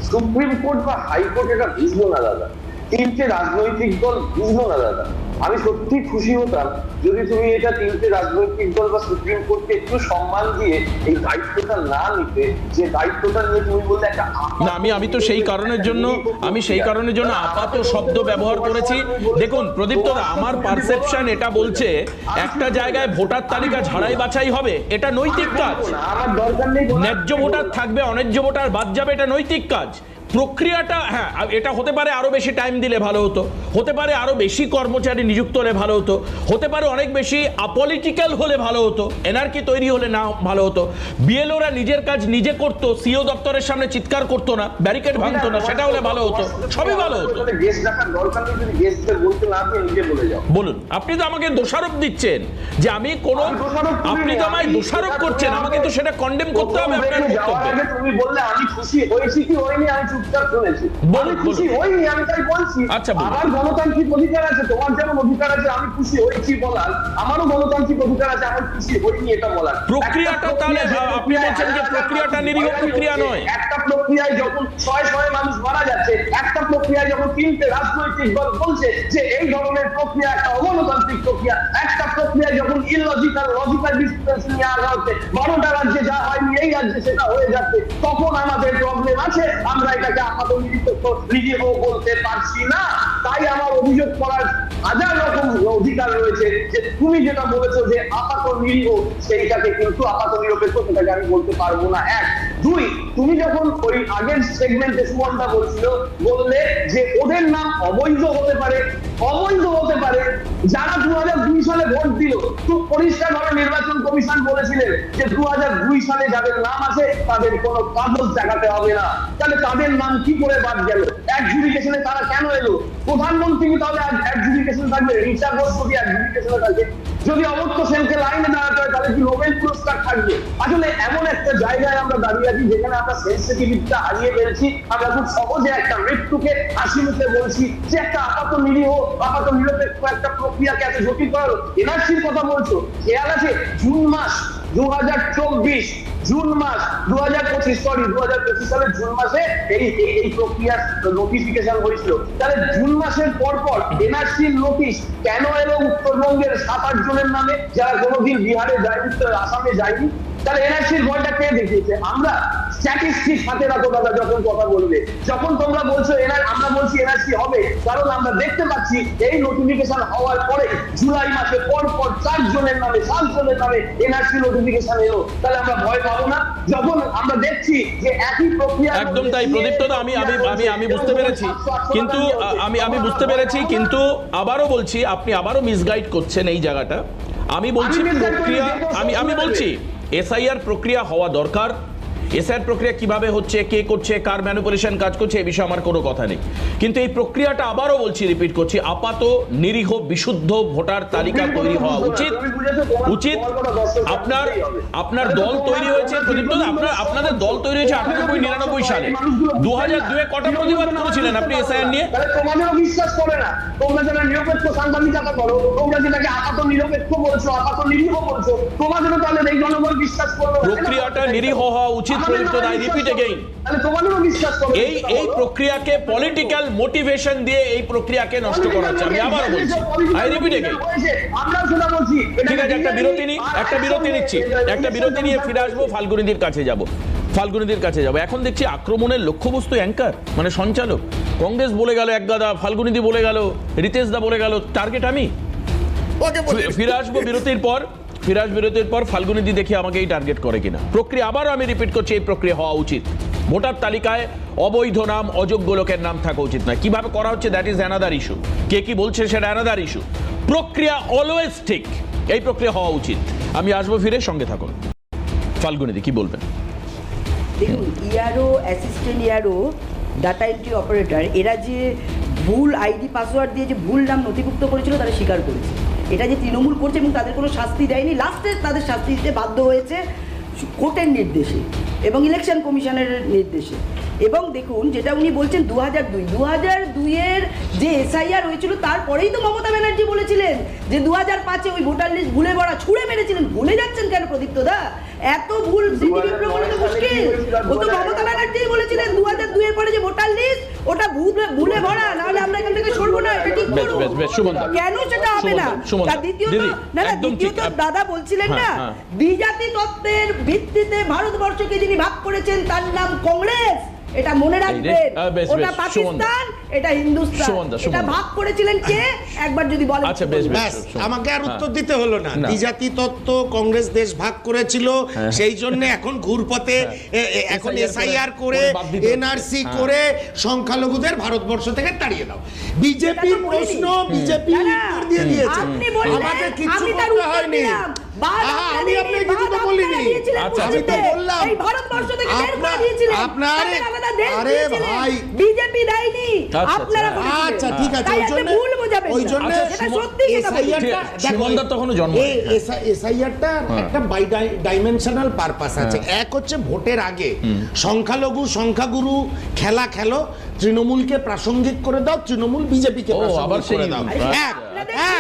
সুপ্রিম কোর্ট বা হাইকোর্ট এটা বুঝলো না দাদা। তিনটে রাজনৈতিক দল বুঝলো না দাদা। আমি সত্যি খুশি হতাম যদি তুমি এটা তিনটে রাজনৈতিক দল বা সুপ্রিম কোর্টকে একটু সম্মান দিয়ে এই দায়িত্বটা না নিতে, যে দায়িত্বটা নিয়ে তুমি বললে একটা না, আমি তো সেই কারণের জন্য আপাত শব্দ ব্যবহার করেছি। দেখুন প্রদীপ্ত দা, আমার পারসেপশন এটা বলছে একটা জায়গায় ভোটার তালিকা ঝাড়াই বাছাই হবে, এটা নৈতিক কাজ। ন্যায্য ভোটার থাকবে, অন্যায্য ভোটার বাদ যাবে, এটা নৈতিক কাজ। প্রক্রিয়াটা, হ্যাঁ এটা হতে পারে আরো বেশি টাইম দিলে ভালো হতো, হতে পারে আরো বেশি কর্মচারী নিযুক্ত হলে ভালো হতো, হতে পারে অনেক বেশি আপলিটিক্যাল হলে ভালো হতো, এনআরকি তৈরি হলে না ভালো হতো, বিএলওরা নিজের কাজ নিজে করতো, সিও দপ্তরের সামনে চিৎকার করতো না, ব্যারিকেড ভাঙতো না, সেটা হলে ভালো হতো, সবই ভালো হতো। বলুন, আপনি তো আমাকে দোষারোপ দিচ্ছেন যে আমি কোনো, আপনি তো আমায় দোষারোপ করছেন, আমাকে তো সেটা কন্ডেম করতে হবে আপনার বক্তব্যে। তুমি বললে আমি খুশি হয়েছি কি হয়নি আমি চুপচাপ শুনেছি, আমি খুশি হইনি আমি তাই বলছি। আচ্ছা, আমার গণতান্ত্রিক অধিকার আছে, তোমার যেমন অধিকার আছে আমি খুশি হয়েছি বলার, আমারও গণতান্ত্রিক অধিকার আছে আমি খুশি হইনি এটা বলার। প্রক্রিয়াটা তাহলে আপনি বলছেন যে প্রক্রিয়াটা নিরীহ প্রক্রিয়া নয়। একটা প্রক্রিয়ায় যখন শয়ে মানুষ মারা যাচ্ছে, একটা প্রক্রিয়ায় যখন তিনটে রাজনৈতিক দল বলছে যে এই ধরনের প্রক্রিয়া একটা অগণতান্ত্রিক প্রক্রিয়া, একটা প্রক্রিয়ায় যখন ইললজিক্যাল লজিক্যাল ডিসটেন্স নিয়ে আসা হচ্ছে, 12টা রাজ্যে যা হয়নি এই রাজ্যে সেটা হয়ে যাচ্ছে, তখন আমাদের প্রবলেম আছে, আমরা এটাকে আপাত নিরীহ বলতে পারছি না। তাই আমার অভিযোগ করার হাজার রকম অধিকার রয়েছে যে তুমি যেটা বলেছো যে আপাত নিরীহ, সেইটাকে কিন্তু আপাত নিরপেক্ষ সেটাকে আমি বলতে পারবো না। এক, দুই, তুমি যখন ওই আগের সেগমেন্টে সুমনটা বললে যে ওদের নাম অবৈধ হতে পারে, অবৈধ হতে পারে যারা 2002 সালে ভোট দিল, খুব পরিষ্কার ভাবে নির্বাচন কমিশন বলেছিলেন যে 2002 সালে যাদের নাম আছে তাদের কোনো কাগজ দেখাতে হবে না। তাহলে তাদের নাম কি করে বাদ গেল? অ্যাডজুডিকেশনে তারা কেন এলো? প্রধানমন্ত্রী তাহলে অ্যাডজুডিকেশন থাকবে, রিচার্ড যদি অ্যাডজুডিকেশনে থাকে, যদি অমর্ত্য সেনকে লাইনে দাঁড়াতে হয় তাহলে কি নোবেল পুরস্কার থাকবে? আসলে এমন একটা জায়গায় আমরা দাঁড়িয়ে আছি যেখানে আমরা সেন্সিটিভিটিটা হারিয়ে ফেলছি। আমরা খুব সহজে একটা মৃত্যুকে হাসি মুখে বলছি যে একটা আপাত নিরীহ, আপাত নিরপেক্ষ একটা প্রক্রিয়াকে এত জটিল করা। এনআরসির কথা বলছো, খেয়াল আছে জুন মাস 2024, জুন মাস 2025 সালের জুন মাসে এই প্রক্রিয়ার নোটিফিকেশন হয়েছিল। তাহলে জুন মাসের পর এনআরসির নোটিশ কেন এলো উত্তরবঙ্গের 7-8 জনের নামে, যারা কোনোদিন বিহারে যায়নি, আসামে যায়নি? তাহলে এনআরসির ভয়টা কে দেখিয়েছে? আমরা স্ট্যাটিস্টিক্স হাতে রাখো দাদা যখন কথা বলবে, যখন তোমরা বলছো আমরা বলছি এনআরসি হবে, কারণ আমরা দেখতে পাচ্ছি এই নোটিফিকেশন হওয়ার পরে জুলাই মাসে পর 4 জনের নামে 7 জনের নামে এনআরসি নোটিফিকেশন এলো। তাহলে আমরা ভয় পাবো না যখন আমরা দেখছি যে একই প্রক্রিয়া? একদম তাই প্রদীপ্ত দা, আমি বুঝতে পেরেছি, কিন্তু আমি বুঝতে পেরেছি, কিন্তু আবারও বলছি আপনি আবারও মিসগাইড করছেন এই জায়গাটা। আমি বলছি প্রক্রিয়া, আমি বলছি এসআইআর প্রক্রিয়া হওয়া দরকার। এসআইআর প্রক্রিয়া কিভাবে হচ্ছে, কে করছে, কার ম্যানিপুলেশন কাজ করছে, এই বিষয়ে আমার কোনো কথা নেই, কিন্তু এই প্রক্রিয়াটা আবারও বলছি, রিপিট করছি, আপাত নিরীহ বিশুদ্ধ ভোটার তালিকা তৈরি হওয়া উচিত। আপনার দল তৈরি হয়েছে প্রদীপ্ত দা, আপনাদের দল তৈরি হয়েছে 98-99 সালে। 2002 কটা প্রতিবাদ করেছিলেন আপনি এসআইআর নিয়ে? তোমাদেরও বিশ্বাস করে না, তোমরা যারা নিরপেক্ষ সাংবাদিকতা করো, তোমরা যেটাকে আপাত নিরপেক্ষ বলছো, আপাত নিরীহ বলছো, তোমাদেরও তাহলে এই জনগণ বিশ্বাস করবে? প্রক্রিয়াটা নিরীহ হওয়া উচিত প্রদীপ্ত দা, রিপিট এগেইন। এই প্রক্রিয়াকে পলিটিক্যাল মোটিভেশন দিয়ে এই প্রক্রিয়াকে নষ্ট করা হচ্ছে। আমি আবার বলছি, আই রিপিট এগেইন। ঠিক আছে, একটা বিরতি নিয়ে ফিরে আসবো, ফাল্গুনীদের কাছে যাব। এখন দেখছি আক্রমণের লক্ষ্যবস্তু অ্যাঙ্কার মানে সঞ্চালক। কংগ্রেস বলে গেল এক গাদা, ফাল্গুনীদি বলে গেল, রিতেশ দা বলে গেল, টার্গেট আমি। ফিরে আসবো বিরতির পর ফাল্গুনীদি দেখি আমাকে এই টার্গেট করে কিনা। প্রক্রিয়া আবারও আমি রিপিট করছি, এই প্রক্রিয়া হওয়া উচিত। ভোটার তালিকায় অবৈধ নাম, অযোগ্য লোকের নাম থাকা উচিত না। কিভাবে করা হচ্ছে দ্যাট ইজ অ্যানাদার ইস্যু, কে কি বলছে সেটা অ্যানাদার ইস্যু। প্রক্রিয়া অলওয়েজ ঠিক, এই প্রক্রিয়া হওয়া উচিত। আমি আসবো, ফিরে সঙ্গে থাকুন। ফাল্গুনীদি কি বলবেন? দেখুন, ইয়ারও, অ্যাসিস্ট্যান্ট ইয়ারও, ডাটা এন্ট্রি অপারেটর, এরা যে ভুল আইডি পাসওয়ার্ড দিয়ে যে ভুল নাম নথিভুক্ত করেছিল তারা স্বীকার করেছে। এটা যে তৃণমূল করছে এবং তাদের কোনো শাস্তি দেয়নি, লাস্টে তাদের শাস্তি দিতে বাধ্য হয়েছে কোর্টের নির্দেশে এবং ইলেকশন কমিশনের নির্দেশে। এবং দেখুন, যেটা উনি বলছেন 2002-এর যে এসআইআর হয়েছিল তারপরেই তো মমতা ব্যানার্জি বলেছিলেন যে 2005-এ ওই ভোটার লিস্ট ভুলে ভরা, ছুঁড়ে মেরেছিলেন। ভুলে যাচ্ছেন কেন প্রদীপ্ত দা? এত ভুল প্রমাণ তো মুশকিল। ও তো মমতা ব্যানার্জি বলেছিলেন 2002-এর পরে যে ভোটার লিস্ট ওটা ভুলে ভরা, নাহলে আমরা এখান থেকে করবো না, এটা ঠিক বেশ, করুন। বেশ, বেশ, সুমনদা। কেন সেটা হবে না? সুমনদা, তার দ্বিতীয়ত, দিদি, না না, একদম দ্বিতীয়ত ঠিক। দাদা বলছিলেন না, হ্যাঁ, হ্যাঁ। দ্বিজাতি তত্ত্বের ভিত্তিতে ভারতবর্ষকে যিনি ভাগ করেছেন তার নাম কংগ্রেস, এটা মনে রাখবেন। বেশ, ওটা বেশ, পাকিস্তান, এটা হিন্দুস্তান। সুমনদা, এটা সুমনদা। ভাগ করেছিলেন কে একবার যদি বলেন। আচ্ছা, বেশ, বেশ, ব্যাস, সুমনদা। আমাকে আর উত্তর হ্যাঁ। দিতে হলো না। না। দ্বিজাতি তত্ত্ব কংগ্রেস দেশ ভাগ করেছিল, হ্যাঁ। সেই জন্য এখন ঘুরপথে এখন SIR এসআইআর করে করে বাদ দিতে হচ্ছে। এনআরসি হ্যাঁ। করে সংখ্যালঘুদের ভারতবর্ষ থেকে তাড়িয়ে দাও। বিজেপির প্রশ্ন বিজেপি উত্তর দিয়ে দিয়েছে, আপনি বললেন, আমাকে কিছু আমি তার করতে উত্তর হয়নি। দিলাম। বাদ আহা, আপনারা আমি আপনাকে কিছু তো বাদ বলিনি। আপনারা দিয়েছিলেন আচ্ছা, আমি তো মুসলিমদের। বললাম। এই ভারতবর্ষ থেকে বের করে আপনার- দিয়েছিলেন। আপনার- তাদের আলাদা দেশ আরে দিয়েছিলেন। ভাই। বিজেপি দেয়নি, আচ্ছা, আপনারা আচ্ছা। করেছিলেন। আচ্ছা, ঠিক আছে, তাই ওই আপনি জন্য- ভুল বোঝাবেন ওই না। জন্য এটা সত্যি কথা বলছি। সুমনদার তখনও জন্ম হয়নি। এসআইআরটা একটা ডাইমেনশনাল পারপাস আছে। এক হচ্ছে ভোটের আগে সংখ্যালঘু সংখ্যাগুরু খেলা খেলো, তৃণমূলকে প্রাসঙ্গিক করে দাও, তৃণমূল বিজেপিকে ও, আবার প্রাসঙ্গিক করে সেই- দাও। আচ্ছা।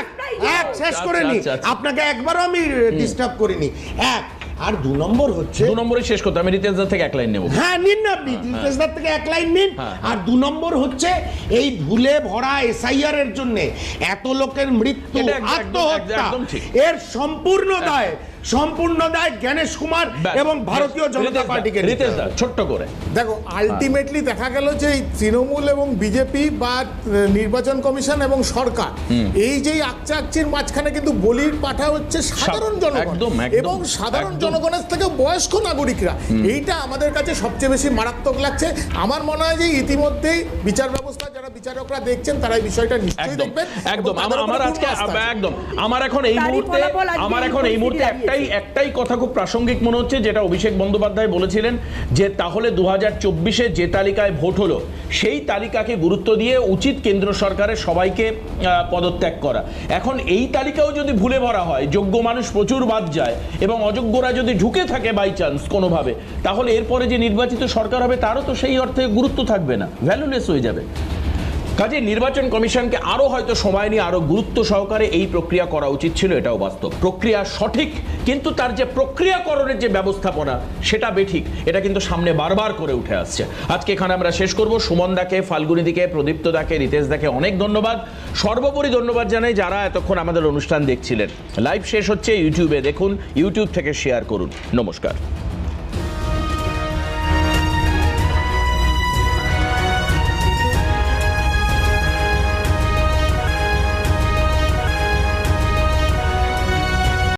এক শেষ করে নি, আচ্ছা, আচ্ছা। আপনাকে একবারও আমি ডিস্টার্ব করিনি। এক আর 2 নম্বর হচ্ছে 2 নম্বরে শেষ করতে আমি রিতেশদা থেকে এক লাইন নেব। হ্যাঁ, নিন না আপনি রিতেশদার থেকে এক লাইন নিন। হ্যাঁ। আর 2 নম্বর হচ্ছে এই ভুলে ভরা এসআইআর এর জন্য এত লোকের মৃত্যু, এটা একদম- আত্মহত্যা, একদম ঠিক। এর সম্পূর্ণ দায় গণেশ কুমার এবং ভারতীয় জনতা পার্টিকে নিতে রিতেশদা হবে। ছোট্ট করে দেখো, আলটিমেটলি দেখা গেল যে এই তৃণমূল এবং বিজেপি বা নির্বাচন কমিশন এবং সরকার, এই যে আকচাকচির মাঝখানে কিন্তু বলির পাঠা হচ্ছে সাধারণ জনগণ একদম, এবং সাধারণ জনগণের থেকে বয়স্ক নাগরিকরা। এইটা আমাদের কাছে সবচেয়ে বেশি মারাত্মক লাগছে। আমার মনে হয় যে ইতিমধ্যেই বিচার ব্যবস্থা যারা বিচারকরা দেখছেন তারা এই বিষয়টা নিশ্চয়ই একদম দেখবেন। একদম এবং তাদের উপরে আমার আজকে পূর্ণ আস্থা আছে। একদম আমার এখন এই তারই মুহূর্তে ফলাফল আজকে আমার এই এখন এই মুহূর্তে পরিস্থিতি একটাই কথা খুব প্রাসঙ্গিক মনে হচ্ছে, যেটা অভিষেক বন্দ্যোপাধ্যায় বলেছিলেন যে তাহলে 2024-এ যে তালিকায় ভোট হলো সেই তালিকাকে গুরুত্ব দিয়ে উচিত কেন্দ্র সরকারের সবাইকে পদত্যাগ করা। এখন এই তালিকাও যদি ভুলে ভরা হয়, যোগ্য মানুষ প্রচুর বাদ যায় এবং অযোগ্যরা যদি ঢুকে থাকে বাই চান্স কোনোভাবে, তাহলে এরপরে যে নির্বাচিত সরকার হবে তারও তো সেই অর্থে গুরুত্ব থাকবে না, ভ্যালুলেস হয়ে যাবে। কাজে নির্বাচন কমিশনকে আরো হয়তো সময় নিয়ে আরো গুরুত্ব সহকারে এই প্রক্রিয়া করা উচিত ছিল, এটাও বাস্তব। প্রক্রিয়া সঠিক, কিন্তু তার যে প্রক্রিয়াকরণের যে ব্যবস্থাপনা সেটা বেঠিক, এটা কিন্তু সামনে বারবার করে উঠে আসছে। আজকে এখানে আমরা শেষ করব। সুমন দাকে, ফাল্গুনী দিকে, প্রদীপ্ত দাকে, রিতেশ দাকে অনেক ধন্যবাদ। সর্বোপরি ধন্যবাদ জানাই যারা এতক্ষণ আমাদের অনুষ্ঠান দেখছিলেন। লাইভ শেষ হচ্ছে ইউটিউবে, দেখুন, ইউটিউব থেকে শেয়ার করুন। নমস্কার।